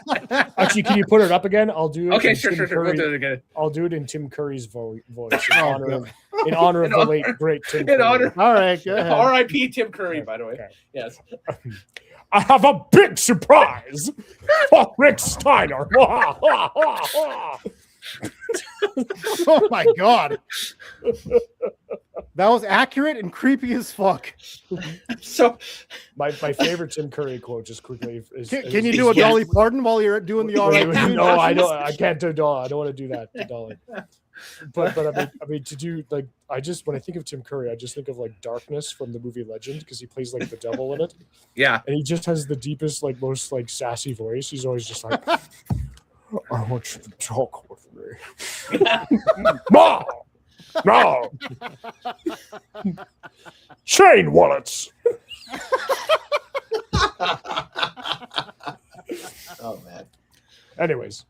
Actually, can you put it up again? I'll do it. Okay, sure. We'll do it again. I'll do it in Tim Curry's voice in honor of the late great Tim Curry. All right, go ahead. R.I.P. Tim Curry, by the way. Okay. Yes. I have a big surprise for Rick Steiner. Oh my God. That was accurate and creepy as fuck. So my favorite Tim Curry quote just quickly is can you do a Dolly Parton while you're doing the R.I.P.? No, I don't. I can't do Dolly. I don't want to do that to Dolly. but I mean to do like when I think of Tim Curry, I just think of like Darkness from the movie Legend because he plays like the devil in it. Yeah, and he just has the deepest, like most like sassy voice. He's always just like, I want you to talk with me, Mom. No, chain wallets. Oh man. This Anyways,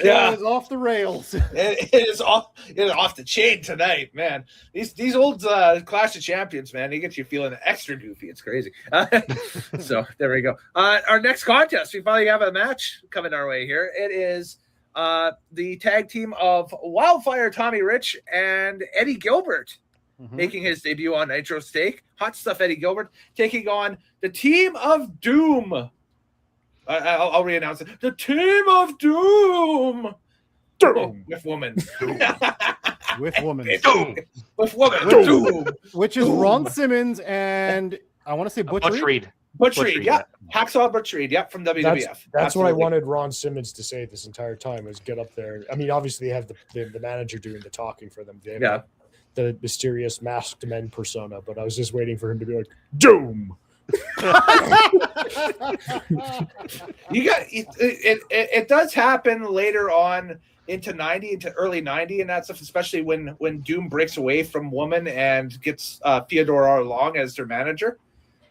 show is off the rails. It is off the chain tonight, man. These old Clash of Champions, man, they get you feeling extra goofy. It's crazy. So there we go. Our next contest, we finally have a match coming our way here. It is the tag team of Wildfire Tommy Rich and Eddie Gilbert making his debut on Nitro Steak. Hot Stuff Eddie Gilbert taking on the team of Doom. I'll re-announce it. The team of Doom. Doom. With woman. With woman. Doom. With woman. Doom. Which is Ron Simmons and I want to say Butch Reed. Butch Reed, yeah. Hacksaw Butch Reed, yep, from WWF. That's what I wanted Ron Simmons to say this entire time, was get up there. I mean, obviously they have the manager doing the talking for them. They have the mysterious masked men persona, but I was just waiting for him to be like, Doom. You got it does happen later on into early 90 and that stuff, especially when Doom breaks away from Woman and gets Theodore Long as their manager.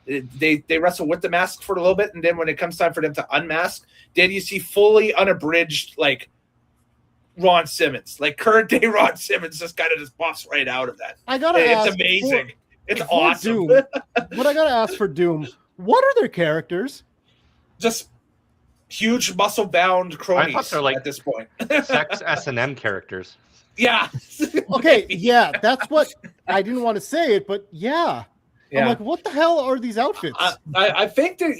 They wrestle with the mask for a little bit, and then when it comes time for them to unmask, then you see fully unabridged like Ron Simmons, like current day Ron Simmons, just kind of just pops right out of that. I gotta ask, it's amazing. It's for awesome. Doom, but I gotta ask for Doom, what are their characters? Just huge muscle bound cronies. I thought they're like at this point. sex S&M characters. Yeah. Okay, yeah, that's what I didn't want to say it, but yeah. I'm like, what the hell are these outfits? I think they're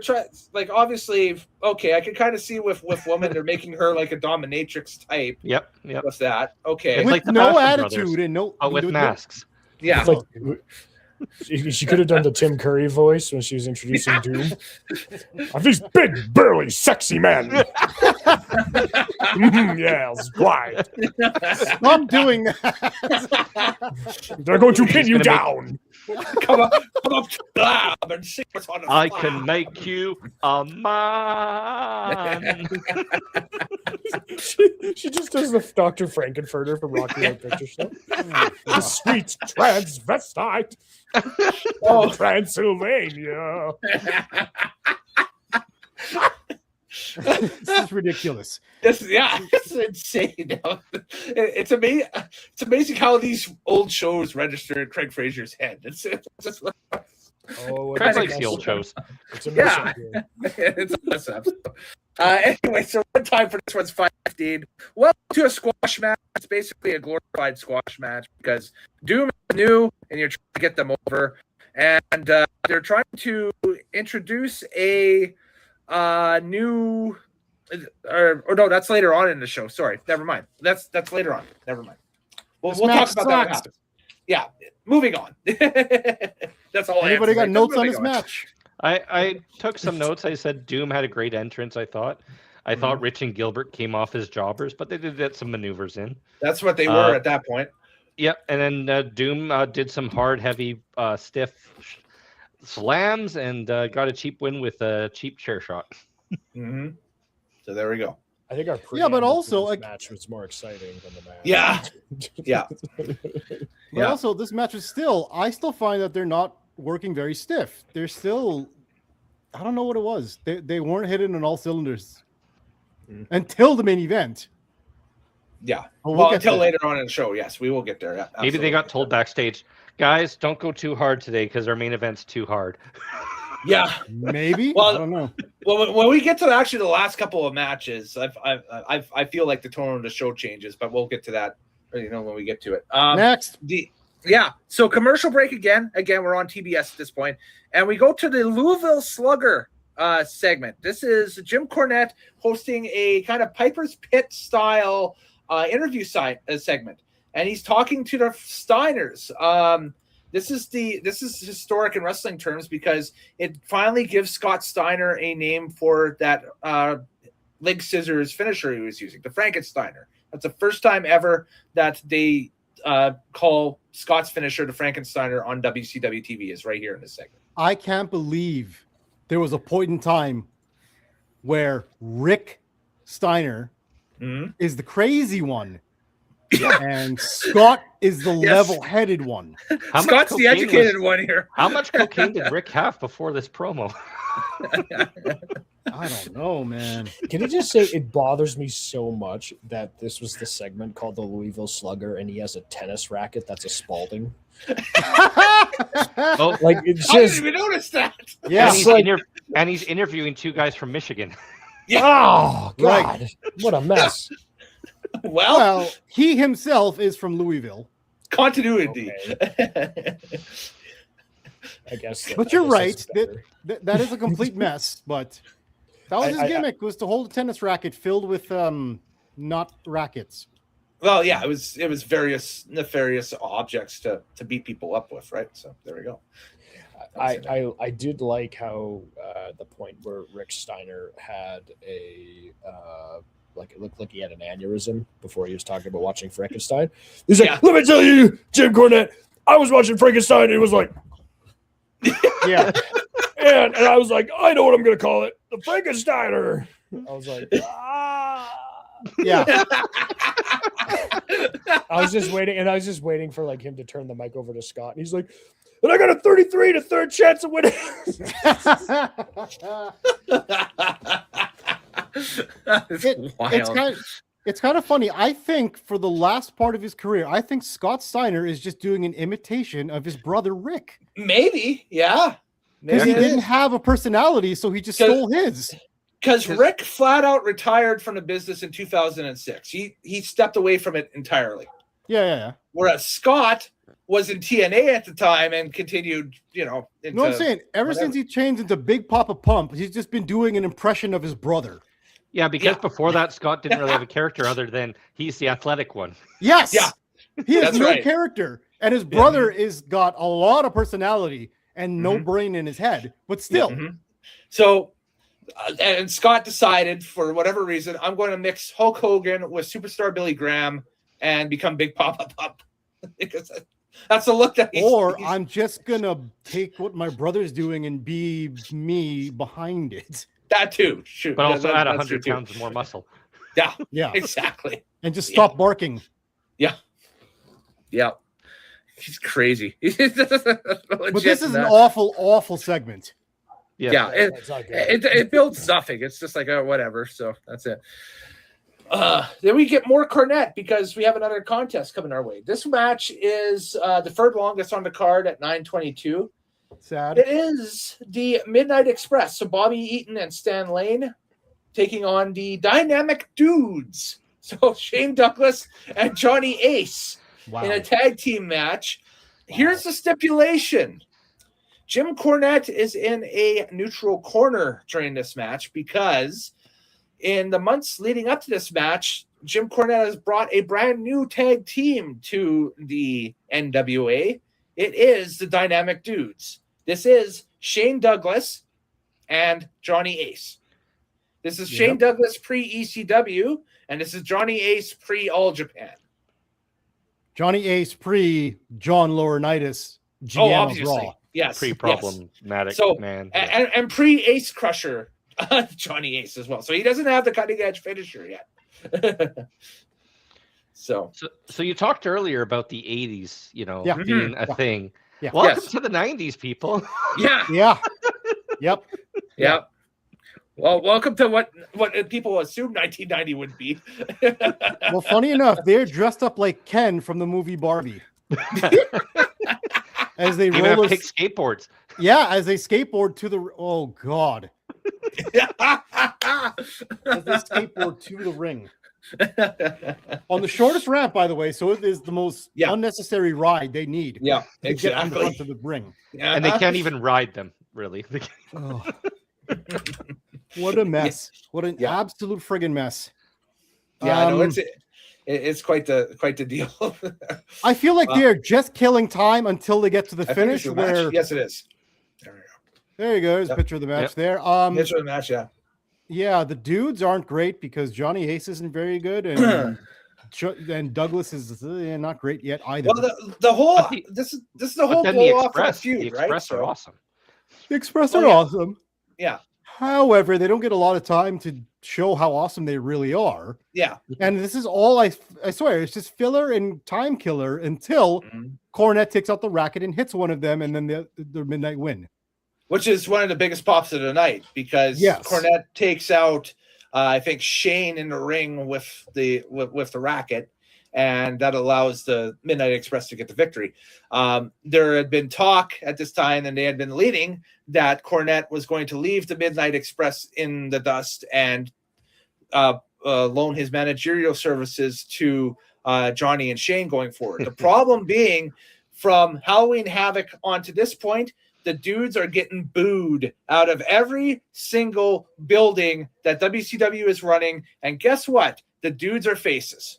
trying, like, obviously, okay, I can kind of see with Woman, they're making her like a dominatrix type. Yep. What's that? Okay. It's with like the no Fashion attitude Brothers, and no with masks. Yeah. Like, she could have done the Tim Curry voice when she was introducing Doom. Of these big, burly, sexy men. Yes, why? Stop doing that. They're going to pin you down. Come up to the lab and see what's on the I fly. can make you a man. She just does the Dr. Frankenfurter from Rocky Horror Picture Show. The sweet transvestite. Oh, Transylvania. This is ridiculous. It's insane. It's amazing. It's amazing how these old shows register in Craig Fraser's head. It's just Craig likes the old shows. It's a mess up here. it's awesome. Anyway, so one time for this one's 5:15. Welcome to a squash match. It's basically a glorified squash match because Doom is new and you're trying to get them over, and they're trying to introduce a new. Or no, that's later on in the show. Sorry, never mind. That's later on. Never mind. We'll talk about that when it happens. Yeah, moving on. That's all. Anybody got notes on this match? I took some notes. I said Doom had a great entrance. I thought Rich and Gilbert came off as jobbers, but they did get some maneuvers in. That's what they were at that point. Yep, and then Doom did some hard, heavy, stiff slams and got a cheap win with a cheap chair shot. Mm-hmm. So there we go. I think our but also like match was more exciting than the match. Yeah. But also this match is I still find that they're not working very stiff. They're still, I don't know what it was. They weren't hitting on all cylinders until the main event. Yeah. Well, Until later on in the show. Yes, we will get there. Yeah, maybe they got told backstage, guys, don't go too hard today because our main event's too hard. Yeah, maybe. Well, I don't know. Well, when we get to actually the last couple of matches, I feel like the tone of the show changes, but we'll get to that, when we get to it. Next, so commercial break again. Again, we're on TBS at this point, and we go to the Louisville Slugger segment. This is Jim Cornette hosting a kind of Piper's Pit style interview segment, and he's talking to the Steiners. This is historic in wrestling terms because it finally gives Scott Steiner a name for that leg scissors finisher he was using, the Frankensteiner. That's the first time ever that they call Scott's finisher the Frankensteiner on WCW TV. Is right here in this segment. I can't believe there was a point in time where Rick Steiner is the crazy one. And Scott is the level-headed one. Scott's the educated one here. How much cocaine did Rick have before this promo? I don't know, man. Can you just say it bothers me so much that this was the segment called the Louisville Slugger, and he has a tennis racket that's a Spalding? Oh, Like it's I didn't just even notice that. Yeah. and he's interviewing two guys from Michigan. oh god, Right. what a mess. Well, he himself is from Louisville. continuity. I guess. But you're right. That is a complete mess. But that was his gimmick, was to hold a tennis racket filled with not rackets. Well, yeah, it was various nefarious objects to beat people up with, right? So there we go. I did like how the point where Rick Steiner had a like it looked like he had an aneurysm before he was talking about watching Frankenstein. He's like, "Let me tell you, Jim Cornette, I was watching Frankenstein, and it was like, Yeah. and I was like, I know what I'm gonna call it, the Frankensteiner." I was like, Yeah. I was just waiting for like him to turn the mic over to Scott, and he's like, "And I got a 33 to third chance of winning." It's kind of funny. I think for the last part of his career, I think Scott Steiner is just doing an imitation of his brother Rick. Maybe, yeah. Because he didn't have a personality, so he just stole his. Because Rick flat out retired from the business in 2006. He stepped away from it entirely. Yeah. Whereas Scott was in TNA at the time and continued, into No, I'm saying ever since he changed into Big Papa Pump, he's just been doing an impression of his brother. Yeah, because before that, Scott didn't really have a character other than he's the athletic one. Yes. Yeah. He has That's no right. character. And his brother is got a lot of personality and no brain in his head. But still. So, and Scott decided, for whatever reason, I'm going to mix Hulk Hogan with superstar Billy Graham and become Big Papa Pump. Because that's the look that he's I'm just going to take what my brother's doing and be me behind it. That too. Shoot. But also add that's 100 true, too. pounds more muscle. Yeah. Yeah. Exactly. And just stop barking. Yeah. He's crazy. But this is an awful, awful segment. Yeah. It builds nothing. It's just like, oh, whatever. So that's it. Then we get more Cornette because we have another contest coming our way. This match is the third longest on the card at 9:22. Sad. It is the Midnight Express. So Bobby Eaton and Stan Lane taking on the Dynamic Dudes. So Shane Douglas and Johnny Ace in a tag team match. Here's the stipulation. Jim Cornette is in a neutral corner during this match because in the months leading up to this match, Jim Cornette has brought a brand new tag team to the NWA. It is the Dynamic Dudes. This is Shane Douglas and Johnny Ace. This is Shane Douglas pre-ECW, and this is Johnny Ace pre-All Japan. Johnny Ace pre-John Laurinaitis. Obviously. Raw. Yes. Pre-problematic man. And pre-Ace Crusher, Johnny Ace as well. So he doesn't have the cutting-edge finisher yet. So you talked earlier about the 80s, being a thing. Yeah. Welcome to the 90s, people. Yeah. Yep. Well, welcome to what people assume 1990 would be. Well, funny enough, they're dressed up like Ken from the movie Barbie. As they roll kick skateboards. Yeah, as they skateboard to the God. As they skateboard to the ring. On the shortest ramp, by the way, so it is the most unnecessary ride they need. Yeah, to get on the front of the ring. And they can't even ride them, really. What a mess! What an absolute friggin' mess! Yeah, no, it's quite the deal. I feel like they're just killing time until they get to the finish. Where yes, it is. There we go. There you go. There's a picture of the match there. Picture of the match, Yeah, the dudes aren't great because Johnny Ace isn't very good, and and Douglas is not great yet either. Well, the whole this is the whole blow off of a feud, the right? Express are awesome. The Express are awesome. Yeah. However, they don't get a lot of time to show how awesome they really are. Yeah. And this is all I swear, it's just filler and time killer until Cornette takes out the racket and hits one of them, and then the Midnight win. Which is one of the biggest pops of the night, because Cornette takes out I think Shane in the ring with the racket, and that allows the Midnight Express to get the victory. There had been talk at this time, and they had been leading, that Cornette was going to leave the Midnight Express in the dust and loan his managerial services to Johnny and Shane going forward. The problem being, from Halloween Havoc on to this point, the dudes are getting booed out of every single building that WCW is running. And guess what? The dudes are faces.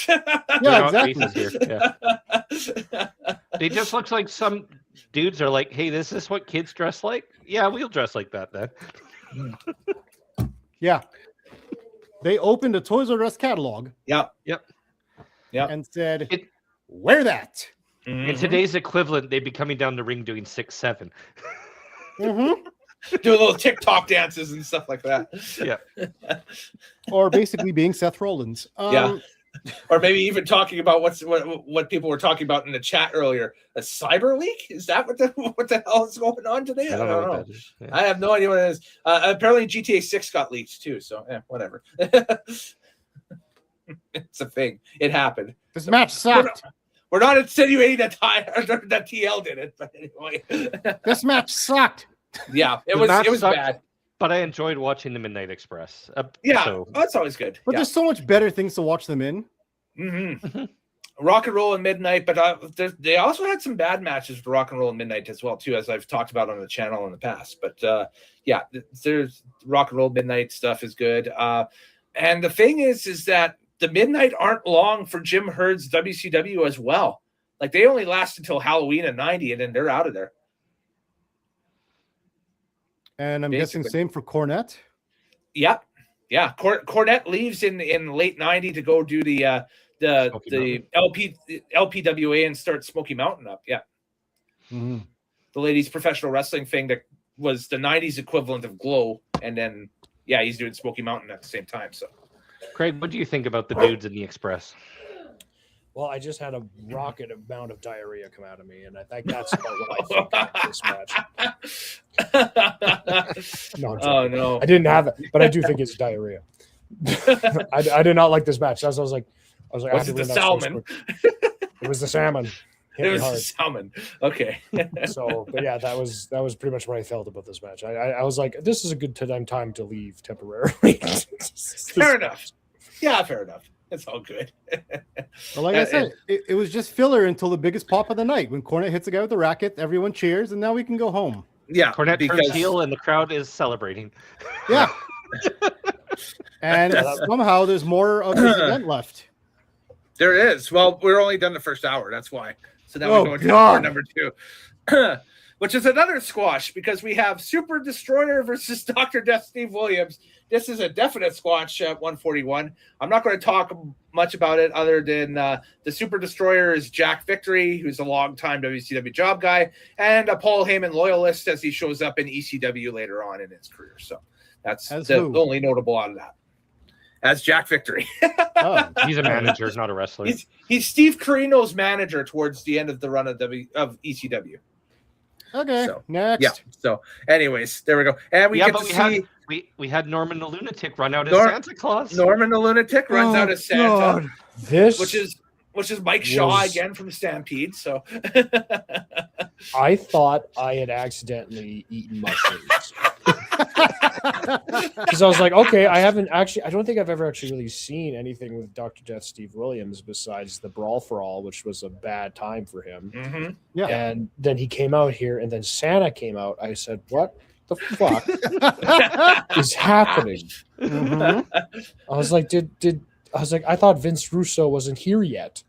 Yeah, exactly. Yeah. They just look like some dudes are like, hey, this is what kids dress like? Yeah, we'll dress like that then. Yeah. They opened a Toys R Us catalog. Yep. And said, wear that. In today's equivalent, they'd be coming down the ring doing 6-7. Do little TikTok dances and stuff like that. Yeah. Or basically being Seth Rollins. Or maybe even talking about what people were talking about in the chat earlier. A cyber leak? Is that what the hell is going on today? I don't know. What that is. Yeah. I have no idea what it is. Apparently GTA 6 got leaked too, so whatever. It's a thing. It happened. This match sucked. We're not insinuating that TL did it, but anyway. This match sucked. Yeah, it was sucked, bad. But I enjoyed watching the Midnight Express. That's always good. But there's so much better things to watch them in. Rock and Roll and Midnight, but they also had some bad matches with Rock and Roll and Midnight as well too, as I've talked about on the channel in the past. But there's Rock and Roll Midnight stuff is good. And the thing is that the Midnight aren't long for Jim Herd's WCW as well. Like, they only last until Halloween of '90, and then they're out of there. And I'm guessing same for Cornette. Yeah. Cornette leaves in late '90 to go do the LPWA and start Smoky Mountain up. Yeah. Mm-hmm. The ladies' professional wrestling thing that was the '90s equivalent of Glow, and then he's doing Smoky Mountain at the same time. So, Craig, what do you think about the dudes in the Express? Well, I just had a rocket amount of diarrhea come out of me, and I think that's about what I think of this match. No, oh no, I didn't have it, but I do think it's diarrhea. I did not like this match. That's what I was like, was it the salmon? It was the salmon. It was the salmon. Okay. So, but yeah, that was pretty much what I felt about this match. I was like, this is a good time to leave temporarily. Fair enough. Yeah, fair enough. It's all good. Well, like I said, it was just filler until the biggest pop of the night. When Cornette hits a guy with the racket, everyone cheers, and now we can go home. Yeah, Cornette turns heel, and the crowd is celebrating. Yeah. And somehow there's more of this event left. There is. Well, we're only done the first hour. That's why. So now we're going to hour number 2, which is another squash, because we have Super Destroyer versus Dr. Death Steve Williams. This is a definite squash at 141. I'm not going to talk much about it other than the Super Destroyer is Jack Victory, who's a longtime WCW job guy, and a Paul Heyman loyalist as he shows up in ECW later on in his career. So that's the only notable out of that. As Jack Victory. He's a manager, not a wrestler. He's Steve Carino's manager towards the end of the run of ECW. Okay, next. Yeah. So, anyways, there we go. And we had Norman the Lunatic run out as Santa Claus. Norman the Lunatic runs out as Santa. God. Which is Mike Shaw again from Stampede. So I thought I had accidentally eaten mushrooms. Because I was like, okay, I don't think I've ever actually really seen anything with Dr. Death Steve Williams besides the Brawl for All, which was a bad time for him. Mm-hmm. Yeah. And then he came out here, and then Santa came out. I said, what the fuck is happening? Mm-hmm. I was like, I thought Vince Russo wasn't here yet.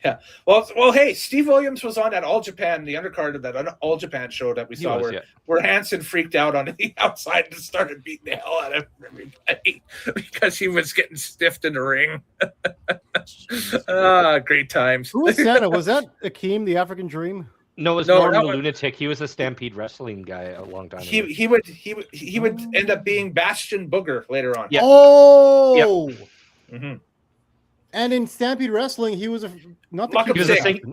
Yeah. Well. Hey, Steve Williams was on that All Japan, the undercard of that All Japan show that we saw, where Hansen freaked out on the outside and started beating the hell out of everybody because he was getting stiffed in the ring. Great times. Who was Santa? Was that Akeem, the African Dream? No, it was Norm the Lunatic. He was a Stampede Wrestling guy a long time ago. He would end up being Bastion Booger later on. Yeah. Oh. Yep. Mm-hmm. And in Stampede Wrestling, he was not the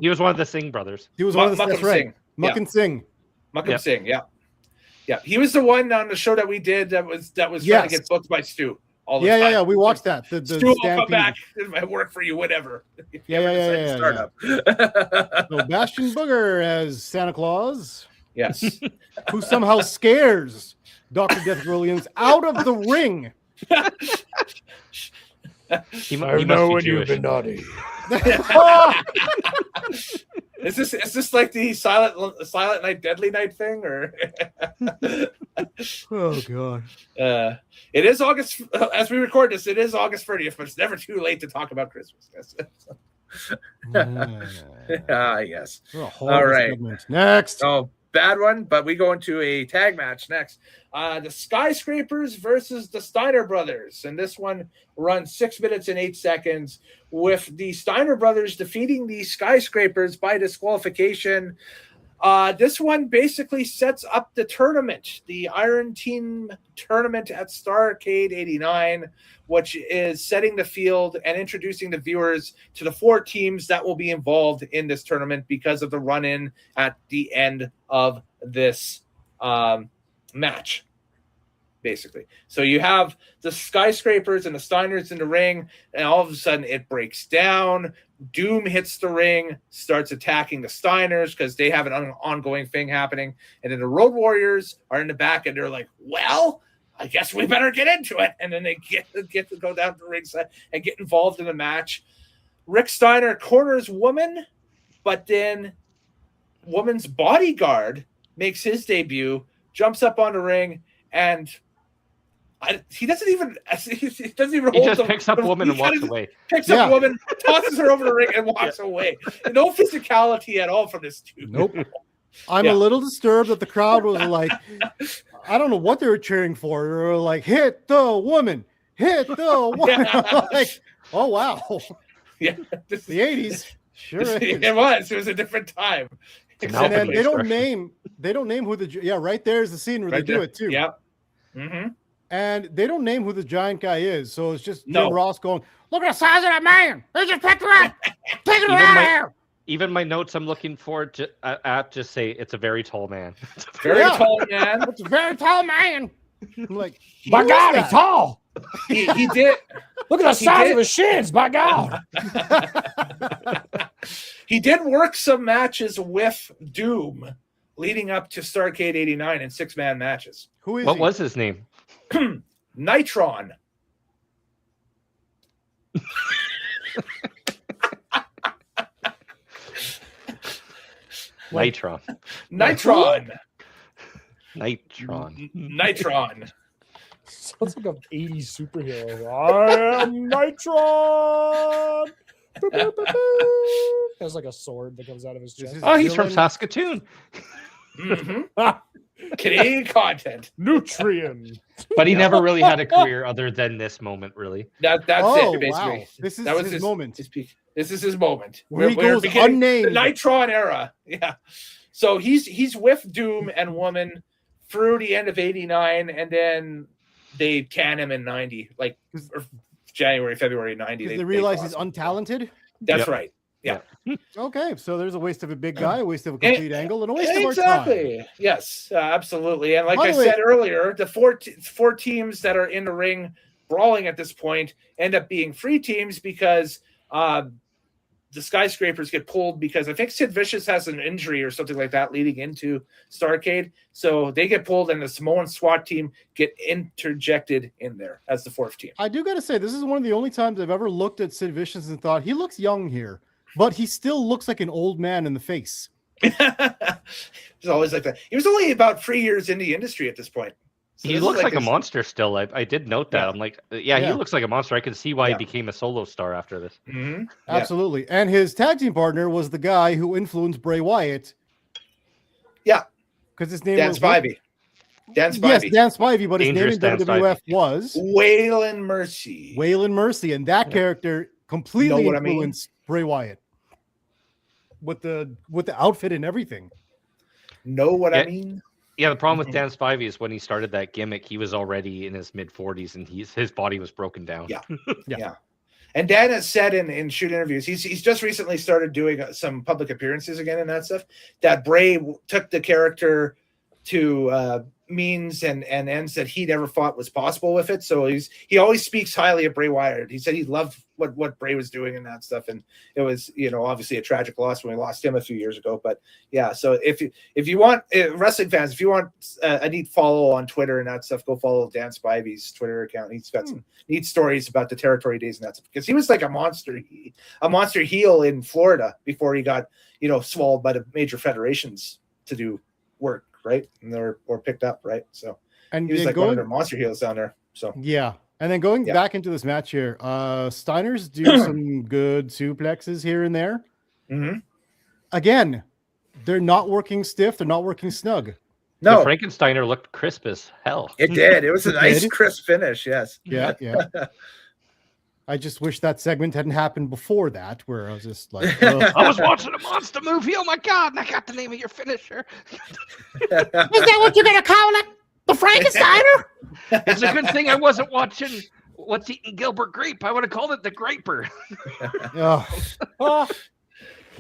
he was one of the Singh brothers. He was one of the Singh. Muck and Singh. Muck and Singh, yeah. Yeah. He was the one on the show that we did that was trying to get booked by Stu. All the time. Yeah. We watched that. The Stu will come back. I work for you, whatever. Yeah. So Bastion Booger as Santa Claus. Yes. Who somehow scares Dr. Death Williams out of the ring. He know when you've been naughty. Is this like the Silent Night, Deadly Night thing, or? Oh God! It is August as we record this. It is August 30th, but it's never too late to talk about Christmas. Yes. All right. Segment. Next. Oh, bad one, but we go into a tag match next. The Skyscrapers versus the Steiner Brothers, and this one runs 6 minutes and 8 seconds, with the Steiner Brothers defeating the Skyscrapers by disqualification. This one basically sets up the tournament, the Iron Team tournament at Starrcade 89, which is setting the field and introducing the viewers to the 4 teams that will be involved in this tournament because of the run-in at the end of this match, basically. So you have the Skyscrapers and the Steiners in the ring, and all of a sudden it breaks down. Doom hits the ring, starts attacking the Steiners because they have an ongoing thing happening. And then the Road Warriors are in the back, and they're like, well, I guess we better get into it. And then they get to go down to the ringside and get involved in the match. Rick Steiner corners Woman, but then Woman's bodyguard makes his debut, jumps up on the ring, and he just picks up Woman and walks away. Picks up Woman, tosses her over the ring, and walks away. No physicality at all from this dude. Nope. I'm a little disturbed that the crowd was like, I don't know what they were cheering for. They were like, hit the woman, hit the woman. Like, oh wow. Yeah. The 80s. Sure is. It was a different time. Exactly. And then they don't name who the right there's the scene where they do it too. Yeah. Mm-hmm. And they don't name who the giant guy is, so it's just Jim Ross going, "Look at the size of that man! They just picked him up, take him out of here." Even my notes I'm looking forward to just say it's a very tall man. Very tall man. It's a very tall man. I'm like, my God, he's tall. He did. Look at the size of his shins. My God. He did work some matches with Doom leading up to Starrcade 89 in 6-man matches. What was his name? Nitron. Nitron. Sounds like an 80s superhero. I am Nitron. Has like a sword that comes out of his chest. Oh, he's from Saskatoon. Mm-hmm. Canadian content. Nutrient. But he never really had a career other than this moment, really. That's it, basically. Wow. This is his moment. This is his moment. Where he goes unnamed. The Nitron era. Yeah. So he's with Doom and Woman through the end of 89, and then they can him in 90, like January, February 90. They realize he's untalented? That's right. Yeah. Okay, so there's a waste of a big guy, a waste of a complete angle, and a waste of our time. Exactly. Yes, absolutely. And like I said earlier, the four teams that are in the ring brawling at this point end up being free teams because the Skyscrapers get pulled because I think Sid Vicious has an injury or something like that leading into Starrcade. So they get pulled, and the Samoan SWAT team get interjected in there as the 4th team. I do got to say, this is one of the only times I've ever looked at Sid Vicious and thought, he looks young here, but he still looks like an old man in the face. It's always like that. He was only about 3 years in the industry at this point. He looks like a monster still. I did note that. Yeah. I'm like, yeah, he looks like a monster. I can see why he became a solo star after this. Mm-hmm. Absolutely. And his tag team partner was the guy who influenced Bray Wyatt. Yeah. Because his name Dan was Spivey. Dan Spivey. Yes, Dan Spivey, but Dangerous his name in Dan WWF Spivey. was Waylon Mercy. Waylon Mercy, and that character completely Know what I mean? influenced Bray Wyatt with the outfit and everything. Know what I mean? Yeah, the problem with Dan Spivey is when he started that gimmick, he was already in his mid-40s and his body was broken down. Yeah. And Dan has said in shoot interviews, he's just recently started doing some public appearances again and that stuff, that Bray took the character to means and ends that he never thought was possible with it. So he always speaks highly of Bray Wyatt. He said he loved what Bray was doing and that stuff. And it was, obviously a tragic loss when we lost him a few years ago. But yeah, so if you want wrestling fans, if you want a neat follow on Twitter and that stuff, go follow Dan Spivey's Twitter account. He's got some neat stories about the territory days and that stuff, because he was like a monster heel in Florida before he got, swallowed by the major federations to do work. Right, and they were picked up, right? So And he was like one of their monster heels down there. So yeah, and then going back into this match here, Steiner's do some good suplexes here and there. Mm-hmm. Again, they're not working stiff, they're not working snug. No, the Frankensteiner looked crisp as hell. It did. It was a nice, crisp finish. Yes. Yeah. I just wish that segment hadn't happened before that, where I was just like, I was watching a monster movie. Oh my God. And I got the name of your finisher. Is that what you're going to call it? The Frankensteiner? It's a good thing I wasn't watching What's Eating Gilbert Grape. I would have called it the Graper.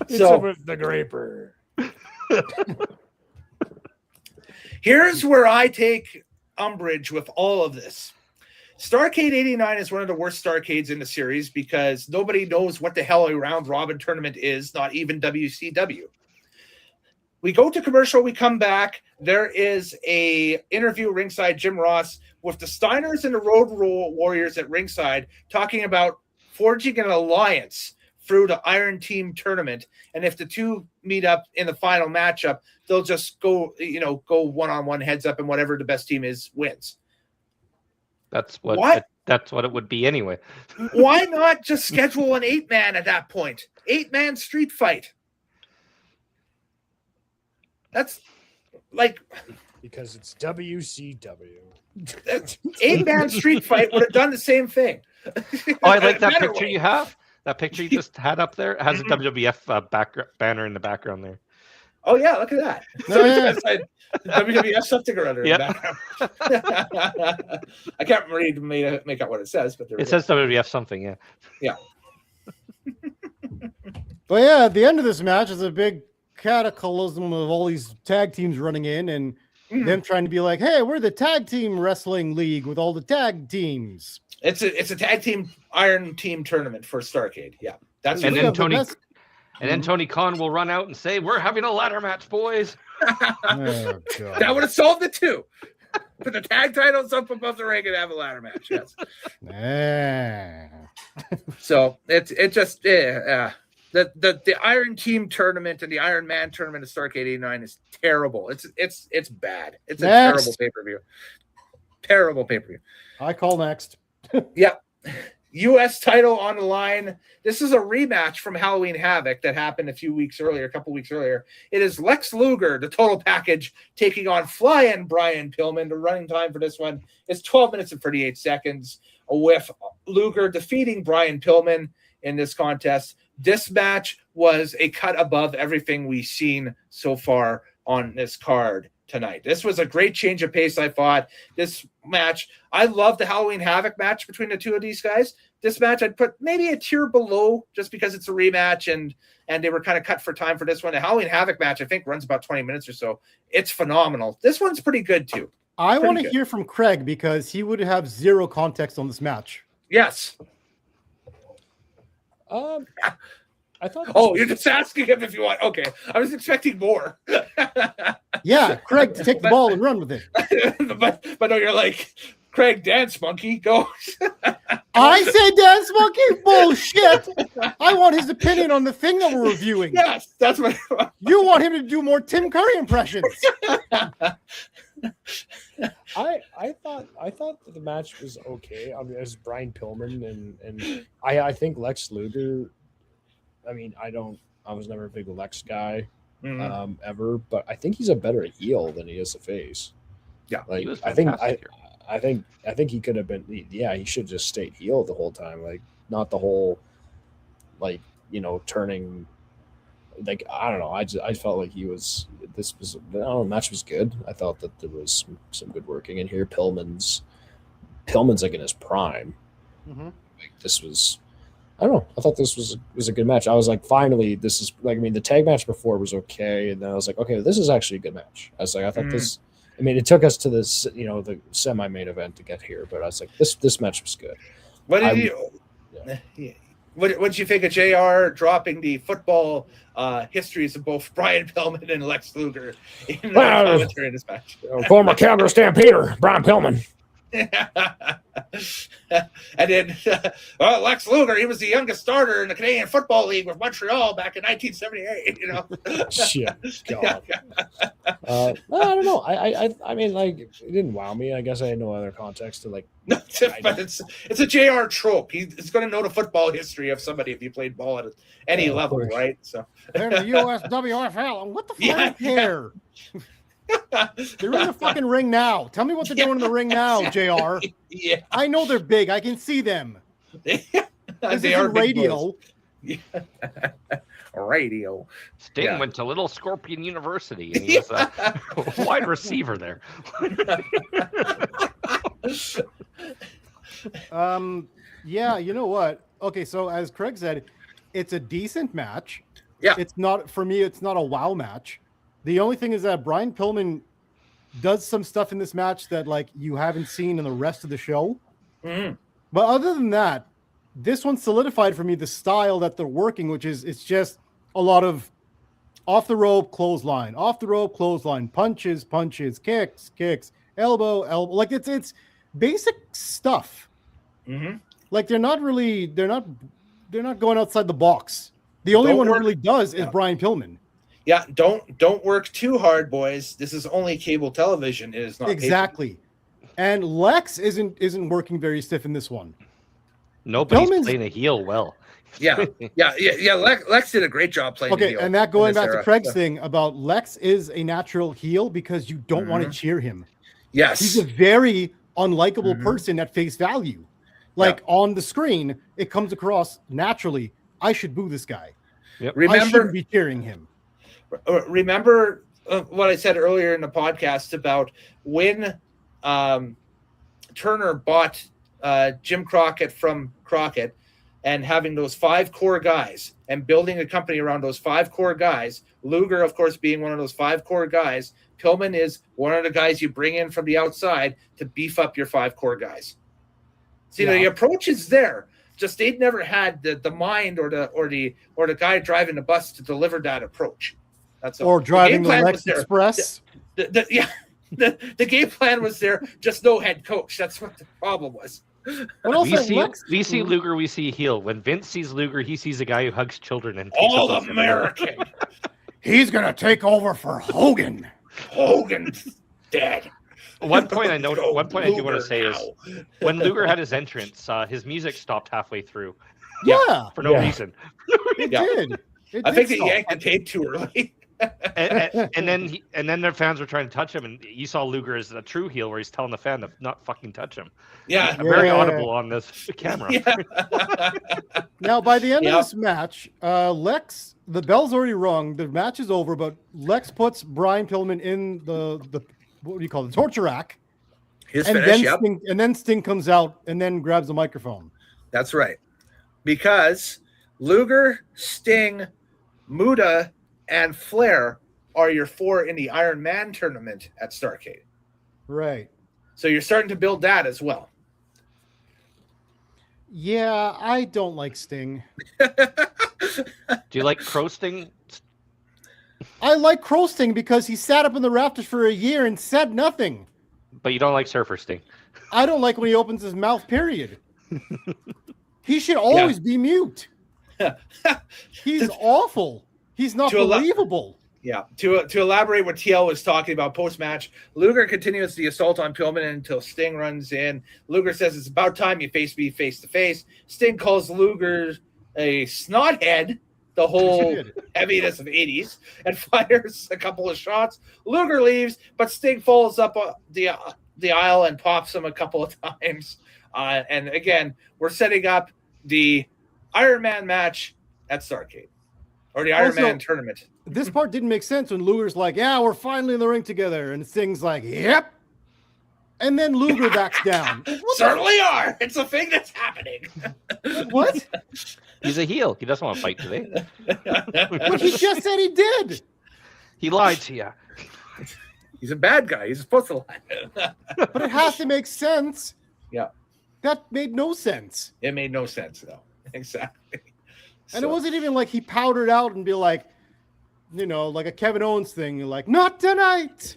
It's the Graper. Here's where I take umbrage with all of this. Starrcade 89 is one of the worst Starrcades in the series because nobody knows what the hell a round robin tournament is, not even WCW. We go to commercial, we come back. There is a interview ringside, Jim Ross, with the Steiners and the Road Warriors at ringside talking about forging an alliance through the Iron Team tournament. And if the two meet up in the final matchup, they'll just go one-on-one heads up, and whatever the best team is wins. That's what it would be anyway. Why not just schedule an 8-man at that point? 8-man street fight. That's like, because it's WCW. 8-man street fight would have done the same thing. Oh, I like that picture you have. That picture you just had up there. It has a WWF banner in the background there. Oh yeah, look at that. WWF something or other in the background. I can't really make out what it says, but it says WWF something, yeah. Yeah. But yeah, at the end of this match is a big cataclysm of all these tag teams running in and them trying to be like, hey, we're the tag team wrestling league with all the tag teams. It's a tag team Iron Team tournament for Starrcade. Yeah. That's and then Tony Khan will run out and say, we're having a ladder match, boys. Oh, God. That would have solved it too. Put the tag titles up above the ring and have a ladder match. Yes. So the Iron Team tournament and the Iron Man tournament of Starrcade 89 is terrible. It's bad. It's a terrible pay-per-view. Terrible pay-per-view. I call next. Yep. U.S. title on the line. This is a rematch from Halloween Havoc that happened a couple weeks earlier. It is Lex Luger, the total package, taking on Fly-In Brian Pillman. The running time for this one is 12 minutes and 38 seconds, with Luger defeating Brian Pillman in this contest. This match was a cut above everything we've seen so far on this card tonight. This was a great change of pace, I thought. This match, I love the Halloween Havoc match between the two of these guys. This match I'd put maybe a tier below just because it's a rematch and they were kind of cut for time for this one. The Halloween Havoc match, I think, runs about 20 minutes or so. It's phenomenal. This one's pretty good too. I want to hear from Craig because he would have zero context on this match. Yes. I thought. Oh, you're just asking him if you want. Okay, I was expecting more. Yeah, Craig, to take the ball and run with it. but no, you're like, Craig, dance monkey, go. I say dance monkey? Bullshit. I want his opinion on the thing that we're reviewing. Yes, that's what. You want him to do more Tim Curry impressions. I I thought that the match was okay. I mean, as Brian Pillman and I think Lex Luger. I mean, I was never a big Lex guy ever, but I think he's a better heel than he is a face. Yeah, like he was I think fantastic here. I think he could have been. Yeah, he should just stayed heel the whole time. Like not the whole, like turning. Like I don't know. I felt like he was. This was. I don't know. The match was good. I thought that there was some good working in here. Pillman's like in his prime. Mm-hmm. Like this was. I don't know. I thought this was a good match. I was like, finally, this is like. I mean, the tag match before was okay, and then I was like, okay, this is actually a good match. I was like, I thought this. I mean, it took us to this, the semi-main event to get here, but I was like, this match was good. What did you think of JR dropping the football histories of both Brian Pillman and Lex Luger in the commentary in this match? Former Calgary Stampeder, Brian Pillman. And then Lex Luger, he was the youngest starter in the Canadian Football League with Montreal back in 1978. Shit, God. I don't know. I mean, like, it didn't wow me. I guess I had no other context to like. No, but it's a JR trope. He's going to know the football history of somebody if you played ball at any level, right? So they're the USWFL. What the fuck care? They're in the fucking ring now. Tell me what they're doing in the ring now, JR. Yeah, I know they're big. I can see them. This isn't radio. Yeah. Radio. Sting went to Little Scorpion University, and he was a wide receiver there. Yeah, you know what? Okay, so as Craig said, it's a decent match. Yeah. It's not, for me, it's not a wow match. The only thing is that Brian Pillman does some stuff in this match that like you haven't seen in the rest of the show. Mm. But other than that, this one solidified for me the style that they're working, which is it's just a lot of off the rope clothesline, punches, kicks, elbow. Like it's basic stuff. Mm-hmm. Like they're not going outside the box. The only one who really does is Brian Pillman. Yeah, don't work too hard, boys. This is only cable television. It is not exactly. And Lex isn't working very stiff in this one. Nobody's playing a heel well. Yeah. Lex did a great job playing. Okay, and that going back to Craig's thing about Lex is a natural heel because you don't want to cheer him. Yes, he's a very unlikable person at face value. Like on the screen, it comes across naturally. I should boo this guy. Yep. I shouldn't be cheering him. Remember what I said earlier in the podcast about when Turner bought Jim Crockett from Crockett and having those 5 core guys and building a company around those 5 core guys. Luger, of course, being one of those 5 core guys. Pillman is one of the guys you bring in from the outside to beef up your 5 core guys. See, the approach is there. Just they'd never had the mind or the guy driving the bus to deliver that approach. That's or driving the Lex Express. The game plan was there, just no head coach. That's what the problem was. We see Luger, we see heel. When Vince sees Luger, he sees a guy who hugs children and all American. He's gonna take over for Hogan. Hogan's dead. One point I do want to say is when Luger had his entrance, his music stopped halfway through. Yeah, for no reason. It did. I think they yanked the tape too early. and then their fans were trying to touch him, and you saw Luger as a true heel where he's telling the fan to not fucking touch him. Yeah, very audible on this camera. Yeah. Now, by the end of this match, Lex, the bell's already rung. The match is over, but Lex puts Brian Pillman in the what do you call it, the torture rack. His finish, and then Sting comes out and then grabs the microphone. That's right, because Luger, Sting, Muta, and Flair are your 4 in the Iron Man tournament at Starrcade. Right. So you're starting to build that as well. Yeah, I don't like Sting. Do you like Crow Sting? I like Crow Sting because he sat up in the rafters for a year and said nothing. But you don't like Surfer Sting? I don't like when he opens his mouth, period. He should always be mute. He's awful. He's not believable. Yeah. To elaborate what TL was talking about post-match, Luger continues the assault on Pillman until Sting runs in. Luger says it's about time you face me face to face. Sting calls Luger a snothead, the whole heaviness of 80s, and fires a couple of shots. Luger leaves, but Sting follows up the aisle and pops him a couple of times. And again, we're setting up the Iron Man match at Starrcade, or the Iron Man tournament. This part didn't make sense when Luger's like, yeah, we're finally in the ring together. And Sting's like, yep. And then Luger backs down. Certainly are. It's a thing that's happening. What? He's a heel. He doesn't want to fight today. But he just said he did. He lied to you. He's a bad guy. He's supposed to lie. But it has to make sense. Yeah. That made no sense. It made no sense, though. Exactly. And it wasn't even like he powdered out and be like, you know, like a Kevin Owens thing, like, not tonight.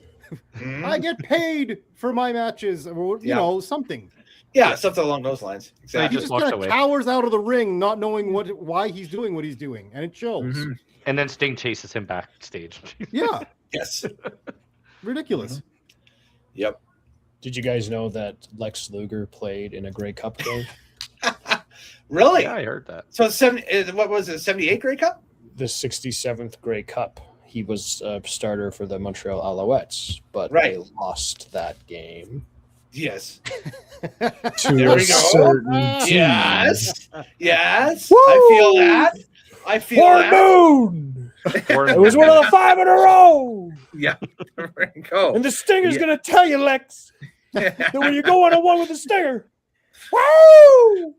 I get paid for my matches, or you know, something. Yeah, something along those lines. Exactly. He just kind of cowers out of the ring, not knowing why he's doing what he's doing, and it shows. And then Sting chases him backstage. Yeah. Yes. Ridiculous. Yep. Did you guys know that Lex Luger played in a Grey Cup game? Really? Yeah, I heard that. So what was it? 78 Grey Cup? The 67th Grey Cup. He was a starter for the Montreal Alouettes, but Right. they lost that game Yes. to There a we go. certain team. Yes. Yes. Woo! I feel that. I feel Hard that. moon. It was one of the 5 in a row. Yeah. There we go. And the Stinger's Yeah. going to tell you, Lex, that when you go 1-on-1 with the Stinger, woo!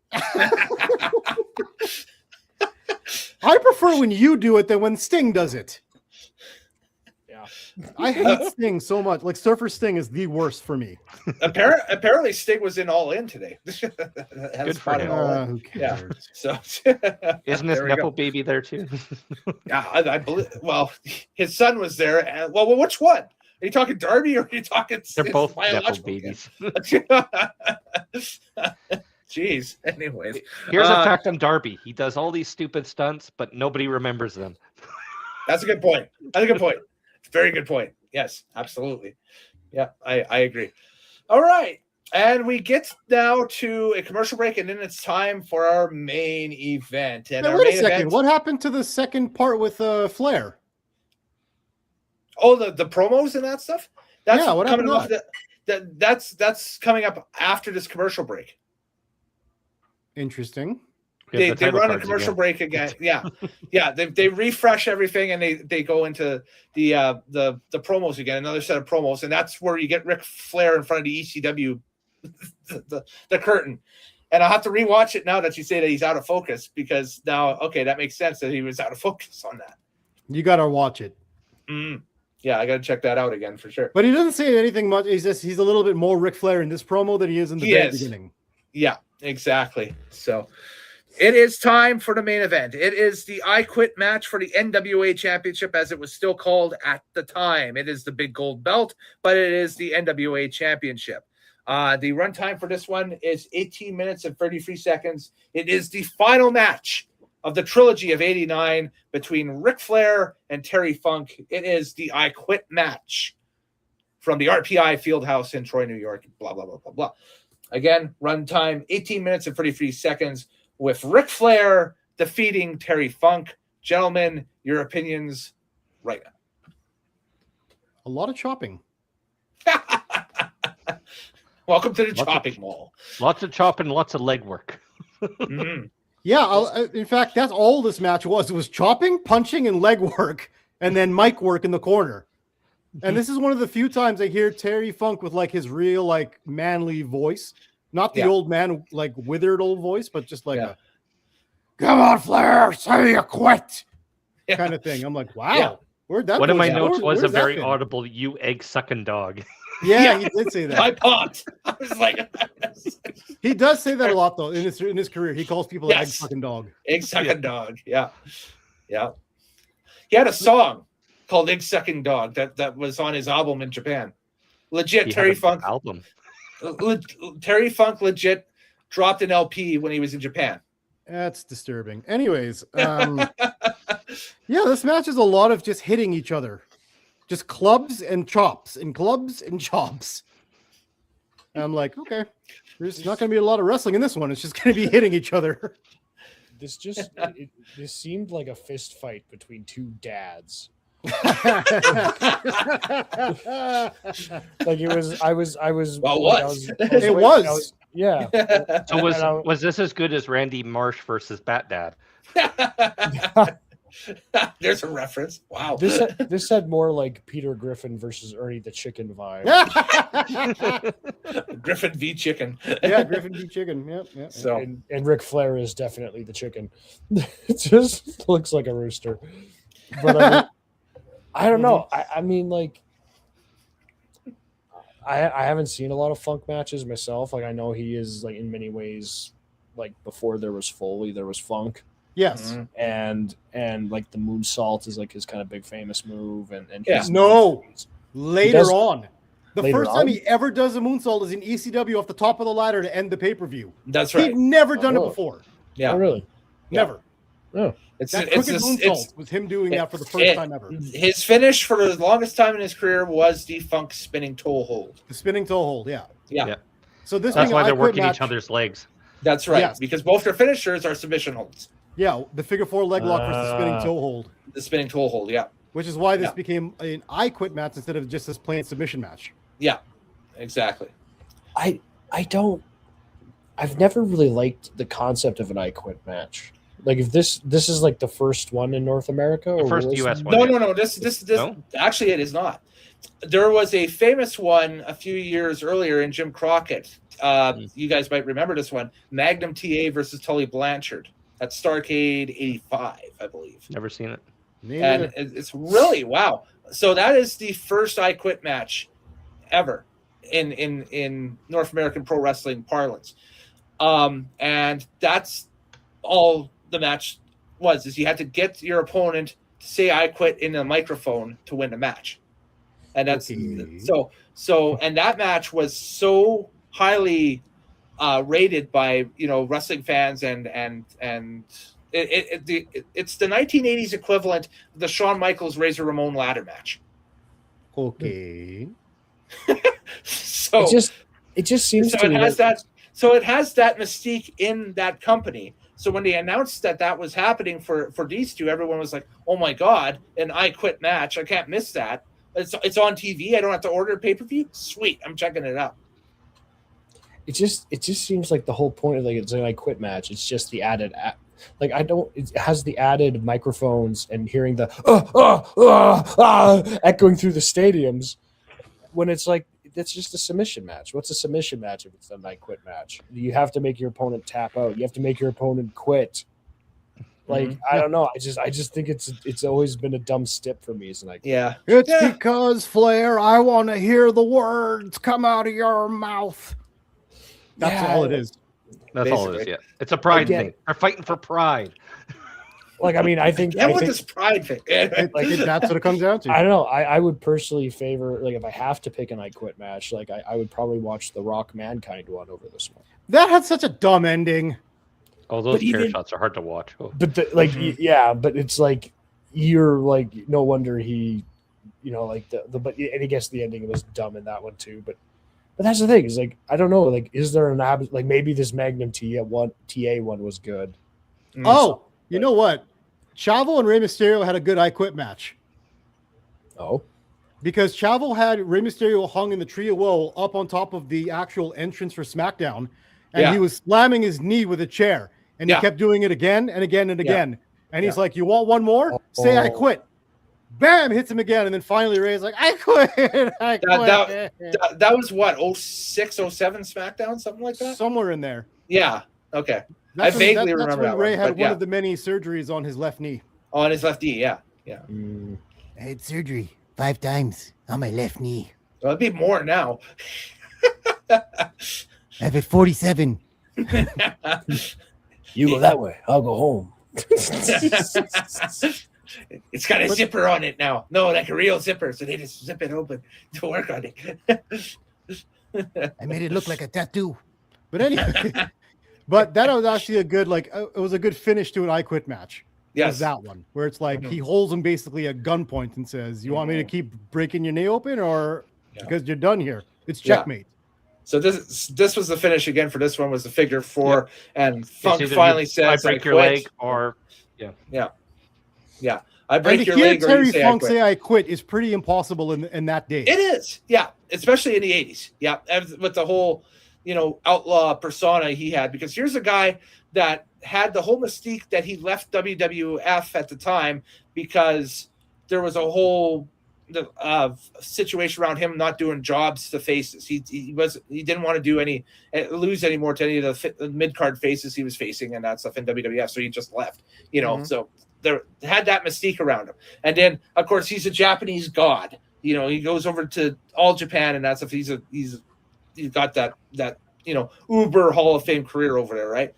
I prefer when you do it than when Sting does it. Yeah. I hate Sting so much. Like Surfer Sting is the worst for me. Apparently, Sting was in All In today. Good for him. Who Yeah. cares? So Isn't this there we Nepo go. baby there too? Yeah, I believe. Well, his son was there. And, well, which one? Are you talking Darby or are you talking? They're his both Nepo biological babies. kid? Jeez. Anyways, Here's a fact on Darby. He does all these stupid stunts, but nobody remembers them. that's a good point. That's a good point. Very good point. Yes, absolutely. Yeah, I agree. All right. And we get now to a commercial break, and then it's time for our main event. And Now, our wait a main second. event. What happened to the second part with Flair? Oh, the promos and that stuff. That's Yeah, what coming happened up. That's coming up after this commercial break. Interesting. We have They the title run a cards commercial again. break again. Yeah, they refresh everything and they go into the promos again, another set of promos, and that's where you get Ric Flair in front of the ECW, the curtain. And I'll have to rewatch it now that you say that he's out of focus, because now that makes sense that he was out of focus on that. You got to watch it. Yeah, I got to check that out again for sure. But he doesn't say anything much. He's a little bit more Ric Flair in this promo than he is in the very beginning. Yeah, exactly. So it is time for the main event. It is the I Quit match for the NWA Championship, as it was still called at the time. It is the big gold belt, but it is the NWA Championship. The runtime for this one is 18 minutes and 33 seconds. It is the final match of the trilogy of 89 between Ric Flair and Terry Funk. It is the I Quit match from the RPI Fieldhouse in Troy, New York, blah, blah, blah, blah, blah. Again, runtime 18 minutes and 33 seconds with Ric Flair defeating Terry Funk. Gentlemen, your opinions right now. A lot of chopping. Welcome to the chopping mall. Lots of chopping, lots of leg work. Mhm. Yeah, in fact, that's all this match was. It was chopping, punching, and leg work, and then mic work in the corner. And this is one of the few times I hear Terry Funk with like his real like manly voice, not the old man like withered old voice, but just like a "Come on, Flair, say you quit" kind of thing. I'm like, wow, where'd that? One of voice my go? notes was a Where's that very been? audible "you egg sucking dog." Yeah, he did say that. I popped. I was like, He does say that a lot though in his career. He calls people an egg sucking dog. egg sucking dog. Yeah. Yeah. He had a song called Egg Sucking Dog that was on his album in Japan. Legit, He Terry had an Funk. album. Terry Funk legit dropped an LP when he was in Japan. That's disturbing. Anyways, Yeah, this match is a lot of just hitting each other. Just clubs and chops and clubs and chops. And I'm like, okay, there's not going to be a lot of wrestling in this one. It's just going to be hitting each other. This just this seemed like a fist fight between two dads. Like it was. I was. Well, it was. Yeah. So was this as good as Randy Marsh versus Bat Dad? There's a reference. Wow. This had more like Peter Griffin versus Ernie the Chicken vibe. Griffin v Chicken. Yeah, Griffin v Chicken. Yep. So and Ric Flair is definitely the chicken. It just looks like a rooster. But I don't know. I mean, like, I haven't seen a lot of Funk matches myself. Like, I know he is, like, in many ways, like, before there was Foley, there was Funk. Yes. And like the moonsault is like his kind of big famous move. And later on. The Later first on? time he ever does a moonsault is in ECW off the top of the ladder to end the pay-per-view. that's right. He'd never done it Oh. before. Yeah. Oh, really? Never. Oh. It's That it's, crooked it's, moonsault was him doing that for the first time ever. His finish for the longest time in his career was the Funk spinning toe hold. The spinning toe hold, yeah. Yeah. So this That's being why an they're I Quit working match, each other's legs. That's right. Yes. Because both their finishers are submission holds. Yeah, the figure four leg lock versus spinning toe hold, The spinning toe hold, yeah. which is why this Yeah. became an I Quit match instead of just this plain submission match. Yeah. Exactly. I've never really liked the concept of an I Quit match. Like if this is like the first one in North America, or The first was- US one. No. This No? actually it is not. There was a famous one a few years earlier in Jim Crockett. You guys might remember this one. Magnum TA versus Tully Blanchard at Starrcade 85, I believe. Never seen it. And it's really wow. So that is the first I Quit match ever in North American pro wrestling parlance. And that's all the match was, is you had to get your opponent to say I quit in a microphone to win the match. And that's Okay. so and that match was so highly rated by wrestling fans and it's the 1980s equivalent of the Shawn Michaels Razor Ramon ladder match. Okay. So it just seems so to it me has like- that so it has that mystique in that company. So when they announced that was happening for these two, everyone was like, "Oh my god, an I Quit match! I can't miss that. It's on TV. I don't have to order a pay-per-view. Sweet, I'm checking it out." it just seems like the whole point of like it's an I Quit match. It's just the added like it has the added microphones and hearing the echoing through the stadiums when it's like that's just a submission match. What's a submission match if it's a I Quit match? You have to make your opponent tap out. You have to make your opponent quit. Like I don't know. I just think it's always been a dumb stip for me as an I Quit. Yeah, It's because, Flair, I want to hear the words come out of your mouth. That's all it is. That's all it is. Basically. Yeah, it's a pride Again- thing. They're fighting for pride. Like I mean, I think this pride thing. That's what it comes down to. I don't know. I would personally favor, like, if I have to pick an I Quit match, like, I would probably watch the Rock Mankind one over this one. That had such a dumb ending. Oh, those But chair even- shots are hard to watch. Oh. But, yeah, but it's like, you're like, no wonder he, like, but and I guess the ending was dumb in that one too. But that's the thing, is like, I don't know, like, is there like, maybe this Magnum TA one was good. Oh, you know what? Chavo and Rey Mysterio had a good I Quit match. Oh, Because Chavo had Rey Mysterio hung in the tree of woe up on top of the actual entrance for SmackDown, and he was slamming his knee with a chair, and he kept doing it again and again and again. And he's like, "You want one more? Say I quit." Bam! Hits him again, and then finally Rey's like, "I quit! I quit!" That was what 06, 07 SmackDown, something like that. Somewhere in there. Yeah. Okay. That's I vaguely that's remember when that Rey one, had but one yeah. of the many surgeries on his left knee. On his left knee. Yeah. Yeah. I had surgery 5 times on my left knee. Well, it'd be more now. I have it 47. you go that way, I'll go home. It's got a zipper on it now. No, like a real zipper. So they just zip it open to work on it. I made it look like a tattoo. But anyway, but that was actually a good, it was a good finish to an I Quit match. was that one where it's like he holds him basically at gunpoint and says, "You want me to keep breaking your knee open, or because you're done here? It's checkmate." So this was the finish again for this one, was the figure 4, and Funk finally says, "I break your leg," or I break your leg, or Terry Funk say I quit is pretty impossible in that day. It is, especially in the 80s, with the whole outlaw persona he had, because here's a guy that had the whole mystique that he left WWF at the time because there was a whole situation around him not doing jobs to faces. He didn't want to do lose any more to any of the mid-card faces he was facing and that stuff in WWF, so he just left. So there had that mystique around him. And then of course he's a Japanese god. He goes over to All Japan and that stuff. He's got that uber Hall of Fame career over there, right?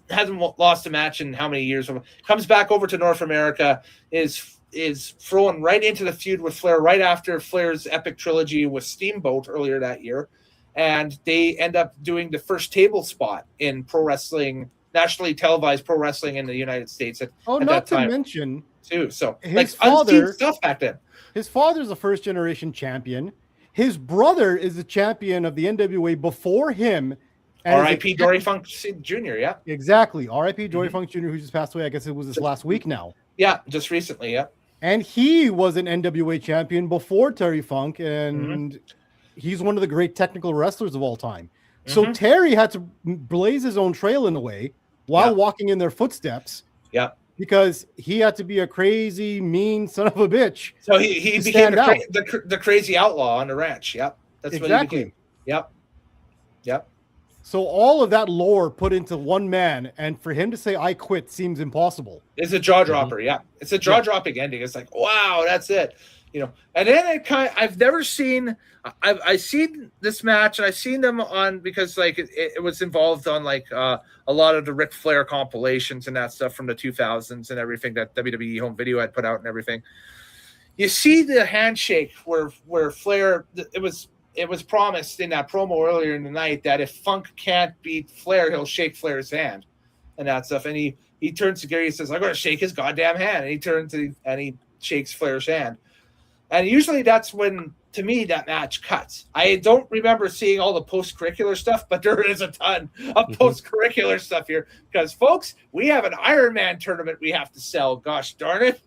Hasn't lost a match in how many years? Comes back over to North America, is thrown right into the feud with Flair right after Flair's epic trilogy with Steamboat earlier that year, and they end up doing the first table spot in pro wrestling, nationally televised pro wrestling in the United States. Not to mention too. So his unseen stuff back then. His father's a first generation champion. His brother is the champion of the NWA before him. R.I.P. Dory Funk Jr., yeah. Exactly. R.I.P. Dory Funk Jr., who just passed away. I guess it was this last week now. Yeah, just recently, yeah. And he was an NWA champion before Terry Funk, and he's one of the great technical wrestlers of all time. So Terry had to blaze his own trail in a way while walking in their footsteps. Yeah. Because he had to be a crazy, mean son of a bitch. So he became the crazy outlaw on the ranch. Yep. That's what he became. Yep. So all of that lore put into one man, and for him to say "I quit" seems impossible. It's a jaw dropper. Yeah, it's a jaw dropping ending. It's like, wow, that's it. And then I've never seen. I've seen this match, and I've seen them on because it was involved on a lot of the Ric Flair compilations and that stuff from the 2000s and everything that WWE Home Video had put out and everything. You see the handshake where Flair. It was promised in that promo earlier in the night that if Funk can't beat Flair, he'll shake Flair's hand and that stuff. And he turns to Gary and says, "I'm going to shake his goddamn hand." And he turns and he shakes Flair's hand. And usually that's when, to me, that match cuts. I don't remember seeing all the post-curricular stuff, but there is a ton of post-curricular stuff here. Because, folks, we have an Iron Man tournament we have to sell. Gosh darn it.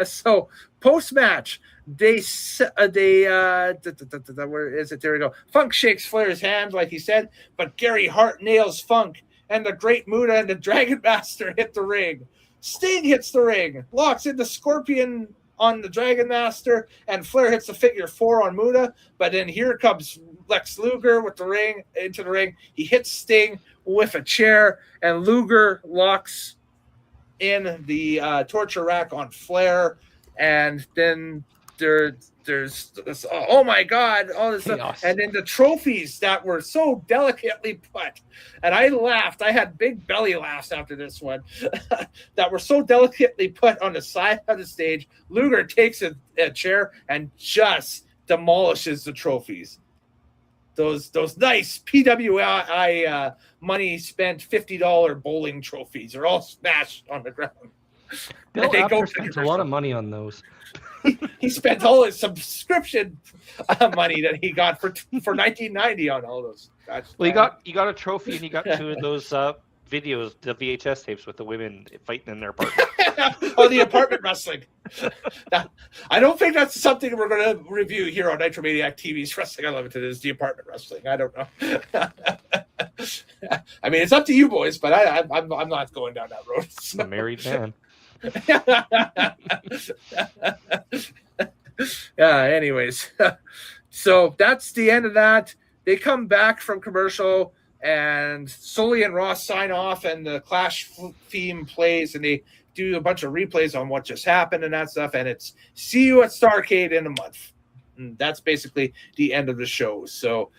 So, post-match, where is it? There we go. Funk shakes Flair's hand, like he said, but Gary Hart nails Funk, and the Great Muta and the Dragon Master hit the ring. Sting hits the ring, locks in the Scorpion on the Dragon Master, and Flair hits the figure 4 on Muta. But then here comes Lex Luger into the ring. He hits Sting with a chair, and Luger locks in the torture rack on Flair. And then there's this, oh my God, all this stuff. And then the trophies that were so delicately put. And I laughed. I had big belly laughs after this one that were so delicately put on the side of the stage. Luger takes a chair and just demolishes the trophies. Those nice PWI money spent $50 bowling trophies are all smashed on the ground. Bill Apter spent a lot of money on those. He spent all his subscription money that he got for $19.90 on all those. Well, you got a trophy, and you got 2 of those videos, the VHS tapes with the women fighting in their apartment. The apartment wrestling. Now, I don't think that's something we're going to review here on Nitromaniac TV's Wrestling Unlimited. Is the apartment wrestling? I don't know. I mean, it's up to you boys, but I'm not going down that road. So. I'm a married man. Anyways, so that's the end of that. They come back from commercial, and Sully and Ross sign off, and the Clash theme plays, and they do a bunch of replays on what just happened and that stuff. And it's see you at Starrcade in a month. And that's basically the end of the show. So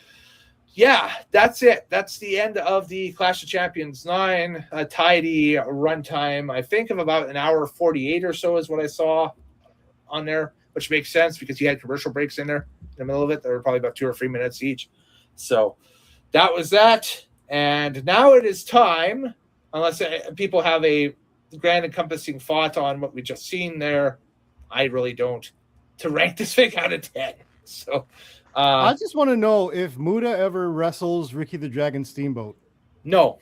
yeah, that's it. That's the end of the Clash of Champions 9. A tidy runtime, I think, of about an hour 48 or so is what I saw on there, which makes sense because you had commercial breaks in there in the middle of it. They were probably about 2 or 3 minutes each. So that was that. And now it is time, unless people have a grand encompassing thought on what we just seen there. I really don't to rank this thing out of 10. So I just want to know if Muda ever wrestles Ricky the Dragon Steamboat. no.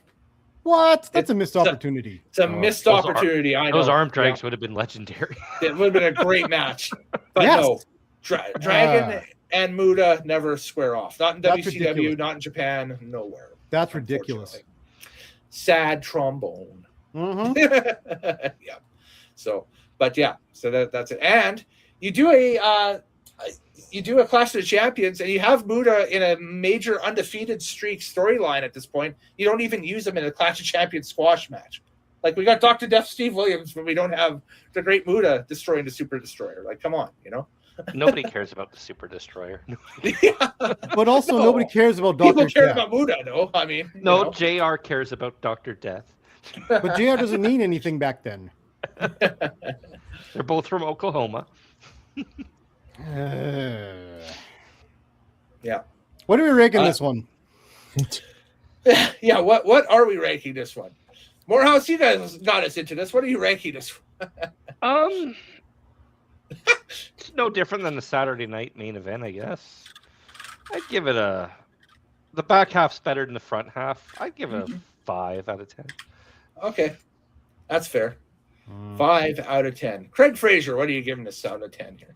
What? That's a missed opportunity. It's a missed opportunity. I know. Those arm drags would have been legendary. It would have been a great match. But Yes. no. Dragon and Muda never square off. Not in That's WCW, ridiculous. not in Japan, nowhere. That's ridiculous. Unfortunately. Sad trombone. Mm-hmm. Yeah. So, but yeah, so that's it. And you do a Clash of the Champions, and you have Muda in a major undefeated streak storyline at this point. You don't even use him in a Clash of Champions squash match. Like, we got Dr. Death Steve Williams, but we don't have the great Muda destroying the Super Destroyer. Like, come on, you know? Nobody cares about the Super Destroyer. Yeah. But also, No. nobody cares about People Dr. care Death. about Muda, though. I mean, you No, know. JR cares about Dr. Death. But JR doesn't mean anything back then. They're both from Oklahoma. Yeah. What are we ranking this one? Yeah, what are we ranking this one? Morehouse, you guys got us into this. What are you ranking this one? It's no different than the Saturday night main event, I guess. I'd give it the back half's better than the front half. I'd give it a 5 out of 10. Okay. That's fair. 5 out of 10. Craig Fraser, what are you giving this out of 10 here?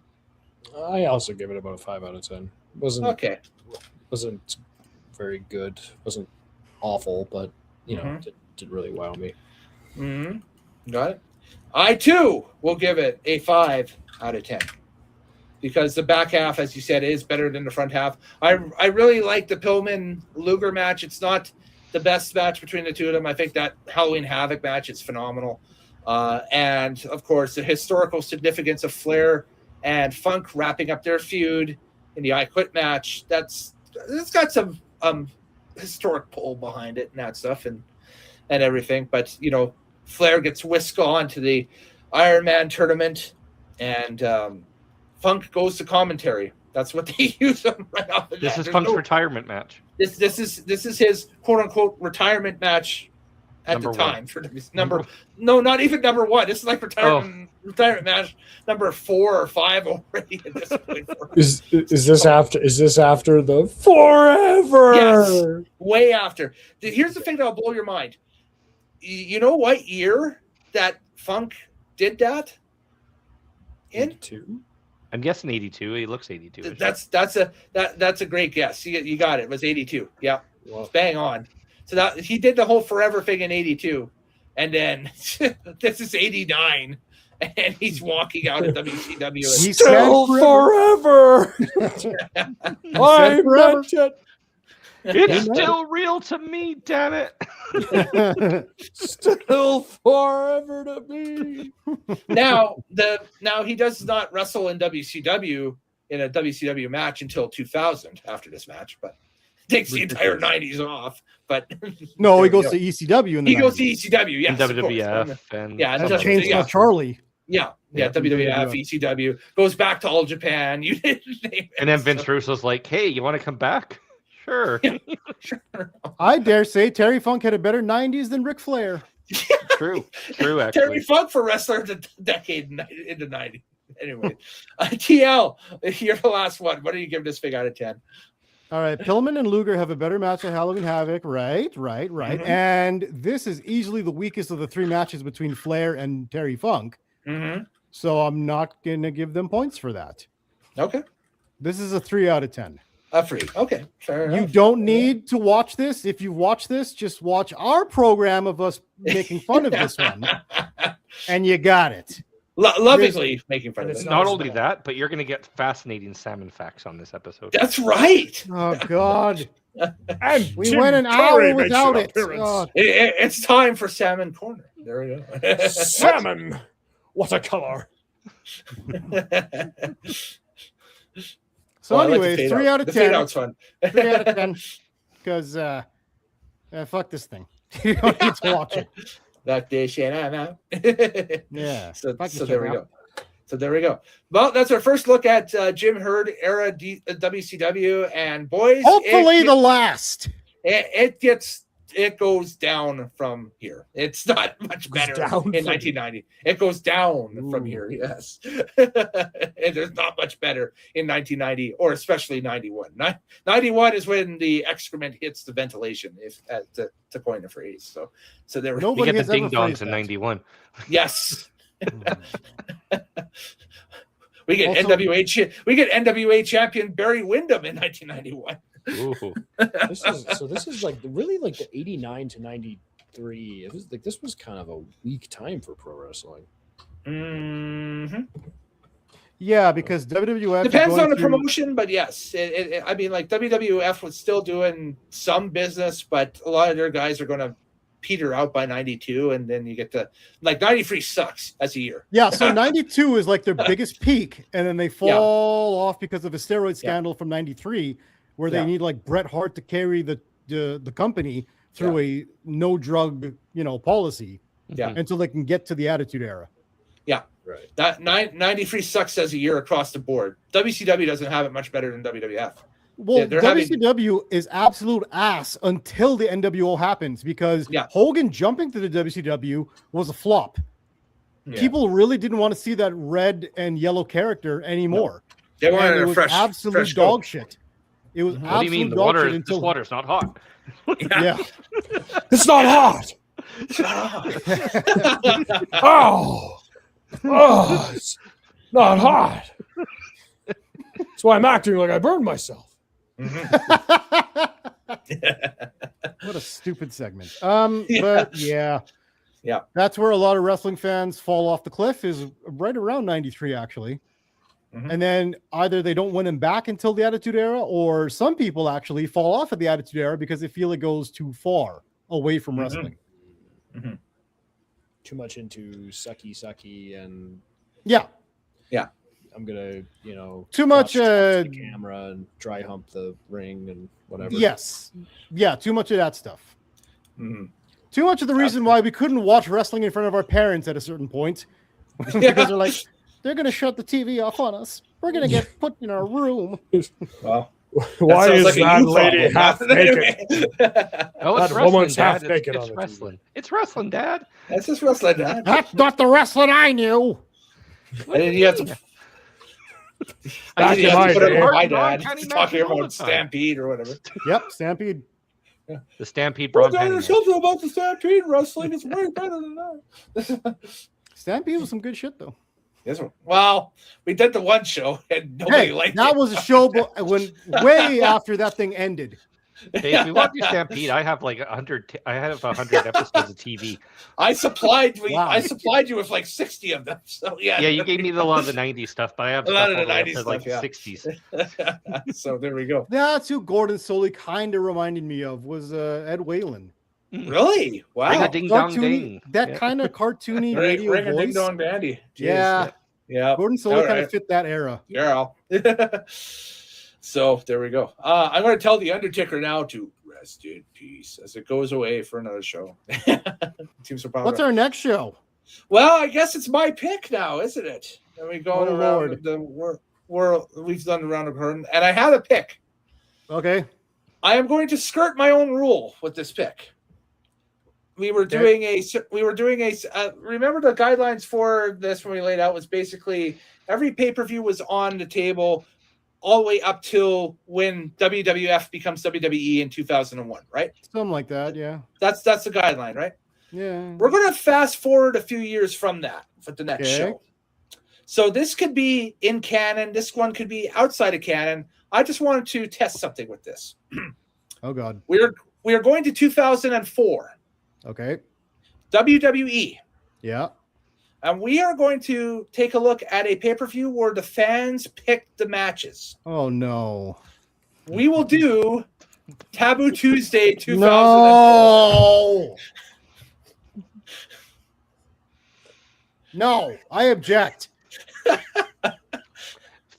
I also give it about a 5 out of 10. Wasn't very good. Wasn't awful, but you know, did really wow me. Got it. I too will give it a 5 out of 10 because the back half, as you said, is better than the front half. I really like the Pillman Luger match. It's not the best match between the two of them. I think that Halloween Havoc match is phenomenal. And of course, the historical significance of Flair and Funk wrapping up their feud in the I Quit match. It's got some historic pull behind it and that stuff and everything. But you know, Flair gets whisked on to the Iron Man tournament, and Funk goes to commentary. That's what they use him right off the bat. This is Funk's retirement match. This is his quote unquote retirement match at Number the time one. for no, not even number 1. This is like retirement match number 4 or 5 already at this point. Is this after the forever? Yes, way after. Here's the thing that'll blow your mind. You know what year that Funk did that? In 82? I'm guessing 82. He looks 82. That's a great guess. You got it. It was 82. Yeah, Wow. bang on. So that he did the whole forever thing in 82, and then this is 89, and he's walking out of WCW. He Still said forever. I forever. meant it. It's still real to me, damn it. Still forever to me. now he does not wrestle in WCW in a WCW match until 2000 after this match, but takes the entire 90s off. But No, he there we goes go. to ECW. In the He goes to 90s. ECW, yes, And of course. WWF. And Yeah, And just- Chainsaw yeah. Charlie. Yeah, Yeah, WWF, ECW goes back to All Japan. You didn't name it. And then Vince Russo's like, hey, you want to come back? Sure. Yeah. Sure. I dare say Terry Funk had a better 90s than Ric Flair. True, Terry actually. Funk for wrestler of the decade in the 90s. Anyway, TL, you're the last one. What do you give this thing out of 10? All right, Pillman and Luger have a better match at Halloween Havoc. Right. And this is easily the weakest of the 3 matches between Flair and Terry Funk. Mm-hmm. So I'm not going to give them points for that. Okay. This is a 3 out of 10. A free. Okay. Fair You enough. don't need to watch this. If you watch this, just watch our program of us making fun of this one, and you got it. Lovingly making fun of It's it. Not only that, but you're going to get fascinating salmon facts on this episode. That's right. Oh God, And we Tim went an Curry hour makes without an it. appearance. Oh, It's time for Salmon Corner. There we go. Salmon. What a color. so, Well, I like the anyways, fade 3 out. out of The 10. fade out's fun. 3 out of 10. Because fuck this thing. You don't need to watch it. Like this shit, I'm out. Yeah. So Fuck this there we shit, go. So there we go. Well, that's our first look at Jim Herd era WCW, and boys, Hopefully the last. it gets it goes down from here. It's not much better in 1990. It goes down from here, yes. And there's not much better in 1990, or especially 91. 91 is when the excrement hits the ventilation, to coin a phrase. So there we get the ding dongs in 91. Yes. We get NWA champion Barry Windham in 1991. This is like really like the 89 to 93. It was like this was kind of a weak time for pro wrestling. Mm-hmm. Yeah, because WWF depends on the promotion, but yes, I mean, like WWF was still doing some business, but a lot of their guys are going to peter out by 92, and then you get to like 93 sucks as a year. Yeah, so 92 is like their biggest peak, and then they fall off because of a steroid scandal from 93, where they need like Bret Hart to carry the company through a no drug policy, until they can get to the Attitude Era. Yeah, right. That 93 sucks as a year across the board. WCW doesn't have it much better than WWF. Well, WCW is absolute ass until the NWO happens, because Hogan jumping to the WCW was a flop. Yeah. People really didn't want to see that red and yellow character anymore. No. They wanted it was absolute dog shit. It was what do you mean? The water, this water's not hot. Yeah. It's not hot. It's not hot. That's why I'm acting like I burned myself. What a stupid segment. But yeah, that's where a lot of wrestling fans fall off the cliff, is right around 93 actually. And then either they don't win him back until the Attitude Era, or some people actually fall off of the Attitude Era because they feel it goes too far away from wrestling. Too much into sucky and I'm gonna, too much the camera and dry hump the ring and whatever. Yes, too much of that stuff. Too much of the reason why we couldn't watch wrestling in front of our parents at a certain point, because they're like, they're gonna shut the TV off on us. We're gonna get put in our room. Well, why is that lady half naked? Oh, it's woman's half naked. It's wrestling. It's wrestling, Dad. That's just wrestling, Dad. That's not the wrestling I knew. And then you have to. I put it on my dad talking about Stampede or whatever. Yep, Stampede. Yeah. The Stampede Braun Penny. There's something about the Stampede wrestling. It's way better than that. Stampede was some good shit, though. Yes, well, we did the one show and nobody liked it. That was a show when way after that thing ended. Hey, if we watch the Stampede, I have like 100. I have 100 episodes of TV. I supplied you with like 60 of them. So yeah. Yeah, you gave me a lot of the 90s stuff, but I have a lot of the 90s stuff, like 60s. So there we go. That's who Gordon Soley kind of reminded me of, was Ed Whalen. Really? Wow. Ring a ding dong ding. That kind of cartoony radio ring voice. A ding dong dandy. Jeez. Yeah. Gordon Soley kind of fit that era. Yeah. So there we go. I'm going to tell the Undertaker now to rest in peace as it goes away for another show. What's our next show? Well, I guess it's my pick now, isn't it? And we go around the world. We've done around the horn, and I have a pick. Okay. I am going to skirt my own rule with this pick. We were doing a. Remember the guidelines for this when we laid out was basically every pay-per-view was on the table all the way up till when WWF becomes WWE in 2001, right? Something like that, yeah. That's the guideline, right? Yeah. We're going to fast forward a few years from that for the next show. So this could be in canon. This one could be outside of canon. I just wanted to test something with this. Oh, God. We are going to 2004. Okay. WWE. Yeah. And we are going to take a look at a pay-per-view where the fans picked the matches. Oh, no. We will do Taboo Tuesday 2000. No! No, I object.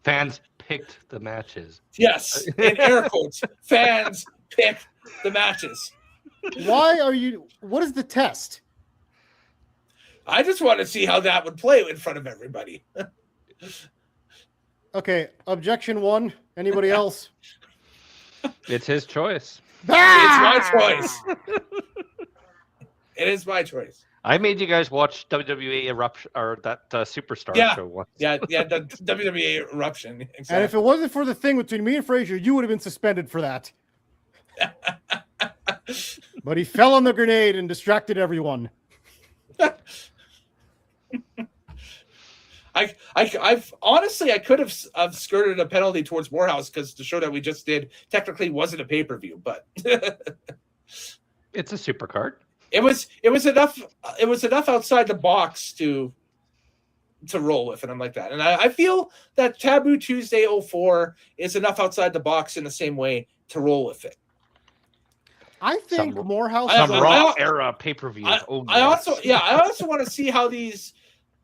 Fans picked the matches. Yes, in air quotes. Fans picked the matches. What is the test? I just want to see how that would play in front of everybody. Okay, objection one. Anybody else? It's his choice. It's my choice. It is my choice. I made you guys watch WWE Eruption or that Superstar show once. Yeah, the WWE Eruption. Exactly. And if it wasn't for the thing between me and Frazier, you would have been suspended for that. But he fell on the grenade and distracted everyone. I've honestly, I could have skirted a penalty towards Morehouse because the show that we just did technically wasn't a pay-per-view, but it's a super card. It was enough. It was enough outside the box to roll with, and I'm like that. And I feel that Taboo Tuesday 04 is enough outside the box in the same way to roll with it. I think Morehouse some Raw era pay-per-view. I also want to see how these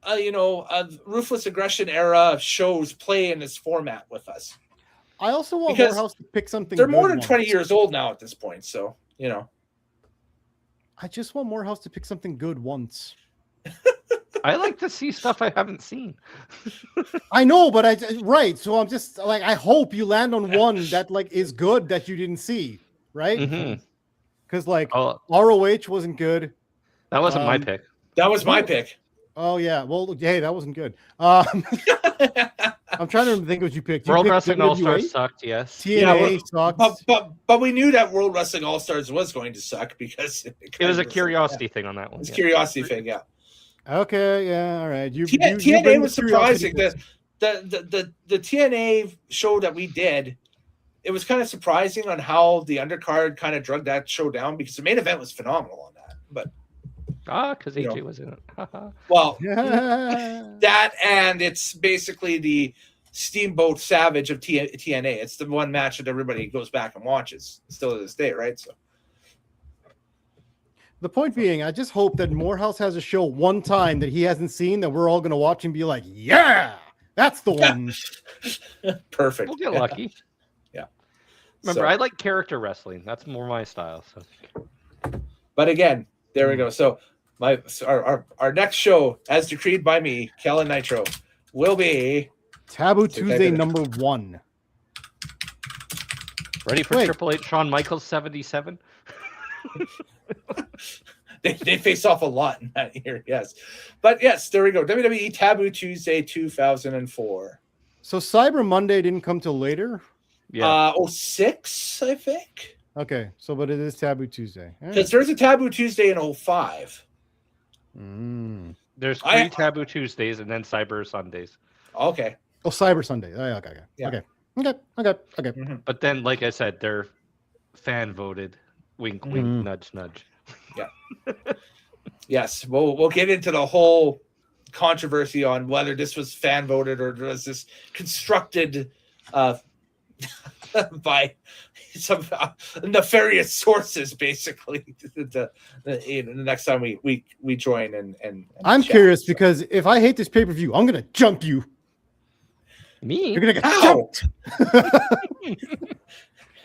Ruthless Aggression era shows play in this format with us. I also want Morehouse to pick something. They're more than 20 years old now at this point, so I just want Morehouse to pick something good once. I like to see stuff I haven't seen. I know, but so I'm just like, I hope you land on one that like is good that you didn't see, right? Because ROH wasn't good. That wasn't my pick. That was my pick. Oh yeah, well, hey, that wasn't good. I'm trying to think what you picked. World Wrestling All Stars sucked. Yes, TNA sucked. But we knew that World Wrestling All Stars was going to suck because it was a curiosity thing on that one. It's a curiosity thing, yeah. Okay, yeah, all right. TNA was surprising. The TNA show that we did, it was kind of surprising on how the undercard kind of drug that show down because the main event was phenomenal on that. But because AJ was in it. Well, that and it's basically the Steamboat Savage of TNA. It's the one match that everybody goes back and watches still to this day, right? So. The point being, I just hope that Morehouse has a show one time that he hasn't seen that we're all going to watch and be like, yeah, that's the one. Perfect. We'll get lucky. Yeah. Remember, I like character wrestling. That's more my style. So. But again, there we go. So our next show, as decreed by me, Kellen Nitro, will be Taboo Tuesday number 1. Ready for Triple H Shawn Michaels 77? They face off a lot in that year, yes. But yes, there we go. WWE Taboo Tuesday 2004. So Cyber Monday didn't come till later? Yeah. 06, I think. Okay, but it is Taboo Tuesday. Because there's a Taboo Tuesday in 05. There's 3 Taboo Tuesdays and then Cyber Sundays. Okay. Oh, Cyber Sunday. Okay. Yeah. Okay. But then, like I said, they're fan voted. Wink, wink, nudge, nudge. Yeah. Yes. We'll get into the whole controversy on whether this was fan voted or was this constructed by some nefarious sources, basically. The next time we join and I'm chat, curious because if I hate this pay-per-view, I'm gonna jump you. Me? You're gonna get jumped.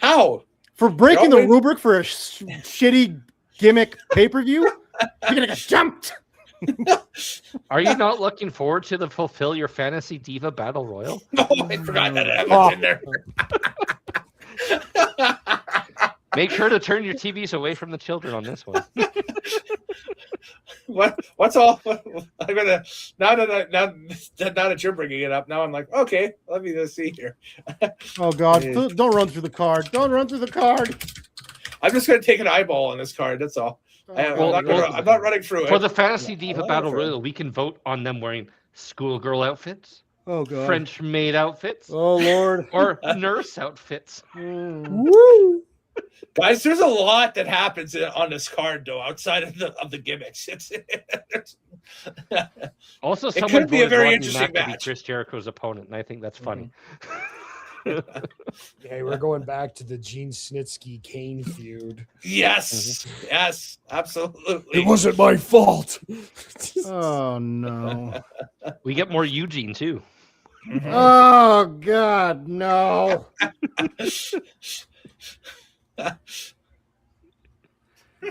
How? For breaking the rubric for a shitty gimmick pay-per-view? You're gonna get jumped. Are you not looking forward to the Fulfill Your Fantasy Diva Battle Royal? Oh, I forgot that it was in there. Make sure to turn your TVs away from the children on this one. What's all? I'm gonna now that you're bringing it up. Now I'm like, okay, let me just see here. Oh God! Don't run through the card. Don't run through the card. I'm just gonna take an eyeball on this card. That's all. I'm not running through it. For the Fantasy Diva Battle Royal, we can vote on them wearing schoolgirl outfits. Oh God! French maid outfits. Oh Lord! Or nurse outfits. Woo! Guys, there's a lot that happens on this card, though, outside of the gimmicks. Also, it could be a very interesting match. To be Chris Jericho's opponent, and I think that's funny. Yeah, we're going back to the Gene Snitsky Kane feud. Yes, yes, absolutely. It wasn't my fault. Oh no. We get more Eugene too. Oh God, no.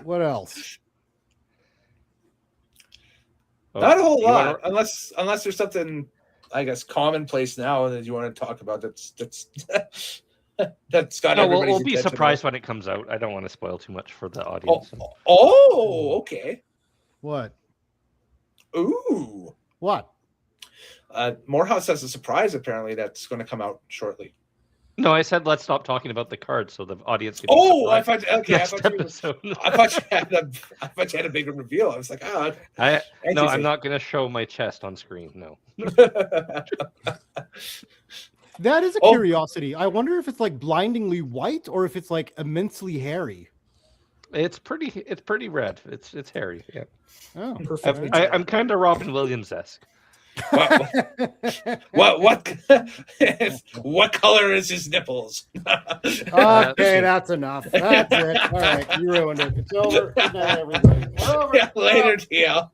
What else? Not a whole lot, unless there's something, I guess, commonplace now that you want to talk about. That's That's got No, everybody's we'll be attention. surprised when it comes out. I don't want to spoil too much for the Oh, audience. okay. What? Ooh. What? Morehouse has a surprise apparently that's going to come out shortly. No, I said let's stop talking about the cards so the audience can. I be thought okay. next episode. I thought you had a bigger reveal. I was like, oh. No, I'm not going to show my chest on screen. No. That is a curiosity. I wonder if it's like blindingly white or if it's like immensely hairy. It's pretty red. It's hairy. Yeah. Oh, Perfect. I'm kind of Robin Williams-esque. What color is his nipples? Okay, that's enough. That's it. All right, you ruined it. It's over. Good night, everybody. Over. Yeah, later, TL.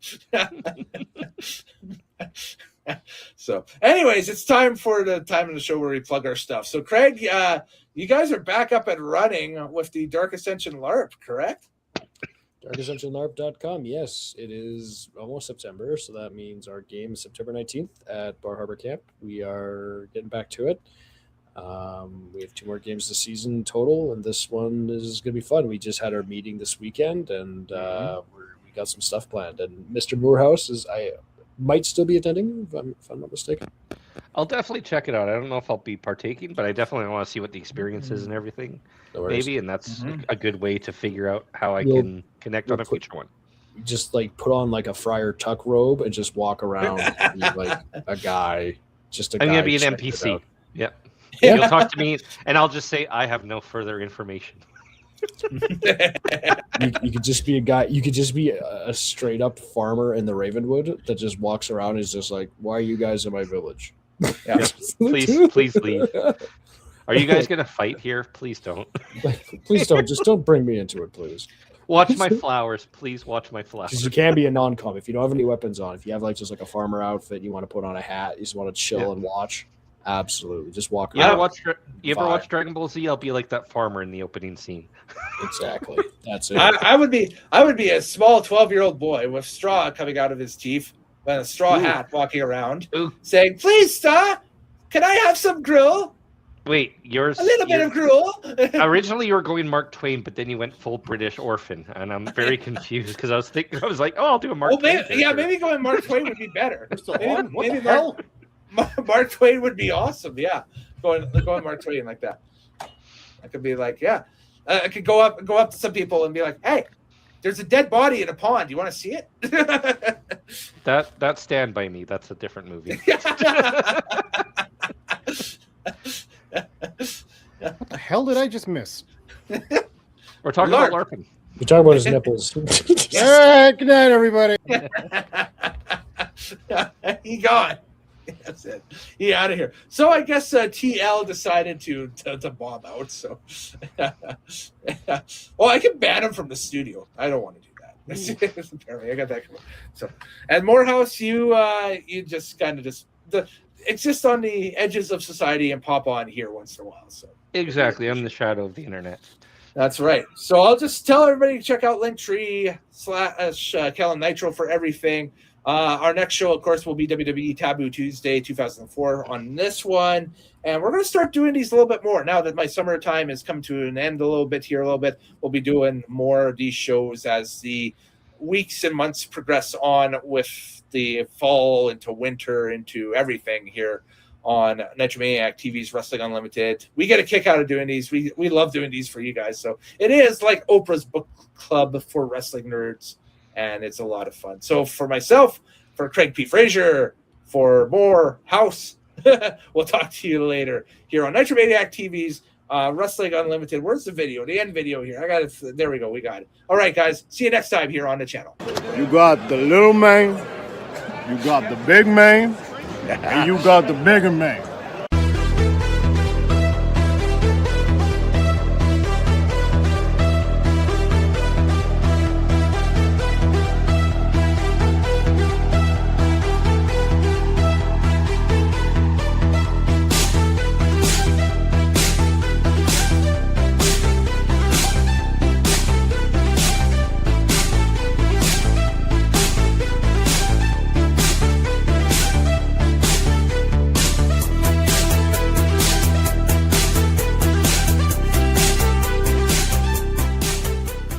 So, anyways, it's time for the time of the show where we plug our stuff. So, Craig, you guys are back up and running with the Dark Ascension LARP, correct? DarkAscensionLARP.com. Yes, it is almost September, so that means our game is September 19th at Bar Harbor Camp. We are getting back to it. We have 2 more games this season total, and this one is going to be fun. We just had our meeting this weekend, and we got some stuff planned. And Mr. Morehouse I might still be attending, if I'm not mistaken. I'll definitely check it out. I don't know if I'll be partaking, but I definitely want to see what the experience is and everything. No worries. Maybe, and that's a good way to figure out how I can connect on a future one. Just like put on like a friar tuck robe and just walk around and be like a guy. I'm gonna be an NPC. Yep. You'll talk to me, and I'll just say I have no further information. You could just be a guy. You could just be a straight up farmer in the Ravenwood that just walks around and is just like, "Why are you guys in my village? Yeah. Please leave. Are you guys gonna fight here? Please don't. Please don't. Just don't bring me into it, please. Watch my flowers. Please watch my flowers. Because you can be a non-com if you don't have any weapons on. If you have like just like a farmer outfit, you want to put on a hat, you just want to chill and watch. Absolutely, just walk around. You ever watch Dragon Ball Z? I'll be like that farmer in the opening scene. Exactly. That's it. I would be a small 12-year-old boy with straw coming out of his teeth and a straw hat walking around saying, "Please, sir, can I have some gruel? Wait, yours a little bit of gruel." Originally you were going Mark Twain, but then you went full British orphan, and I'm very confused because I was like, I'll do a Mark Twain. Maybe going Mark Twain would be better. maybe Mark Twain would be awesome. Yeah, going Mark Twain like that. I could be like, I could go up to some people and be like, "Hey, there's a dead body in a pond. You want to see it?" That Stand By Me. That's a different movie. What the hell did I just miss? We're talking about LARPing. You're talking about his nipples. All right, good night, everybody. He gone. That's it. He out of here. So I guess TL decided to bomb out. So, well, I can ban him from the studio. I don't want to do that. Apparently, I got that. So, and Morehouse, you just kind of exist on the edges of society and pop on here once in a while. So exactly, I'm the shadow of the internet. That's right. So I'll just tell everybody to check out Linktree / Kellen Nitro for everything. Our next show, of course, will be WWE Taboo Tuesday 2004 on this one. And we're going to start doing these a little bit more. Now that my summertime has come to an end a little bit. We'll be doing more of these shows as the weeks and months progress on with the fall into winter into everything here on Nitromaniac TV's Wrestling Unlimited. We get a kick out of doing these. We love doing these for you guys. So it is like Oprah's book club for wrestling nerds. And it's a lot of fun. So for myself, for Craig P. Frazier, for Morehouse, we'll talk to you later here on Nitromaniac TV's Wrestling Unlimited. Where's the video? The end video here. I got it. There we go. We got it. All right, guys. See you next time here on the channel. You got the little man, you got the big man, and you got the bigger man.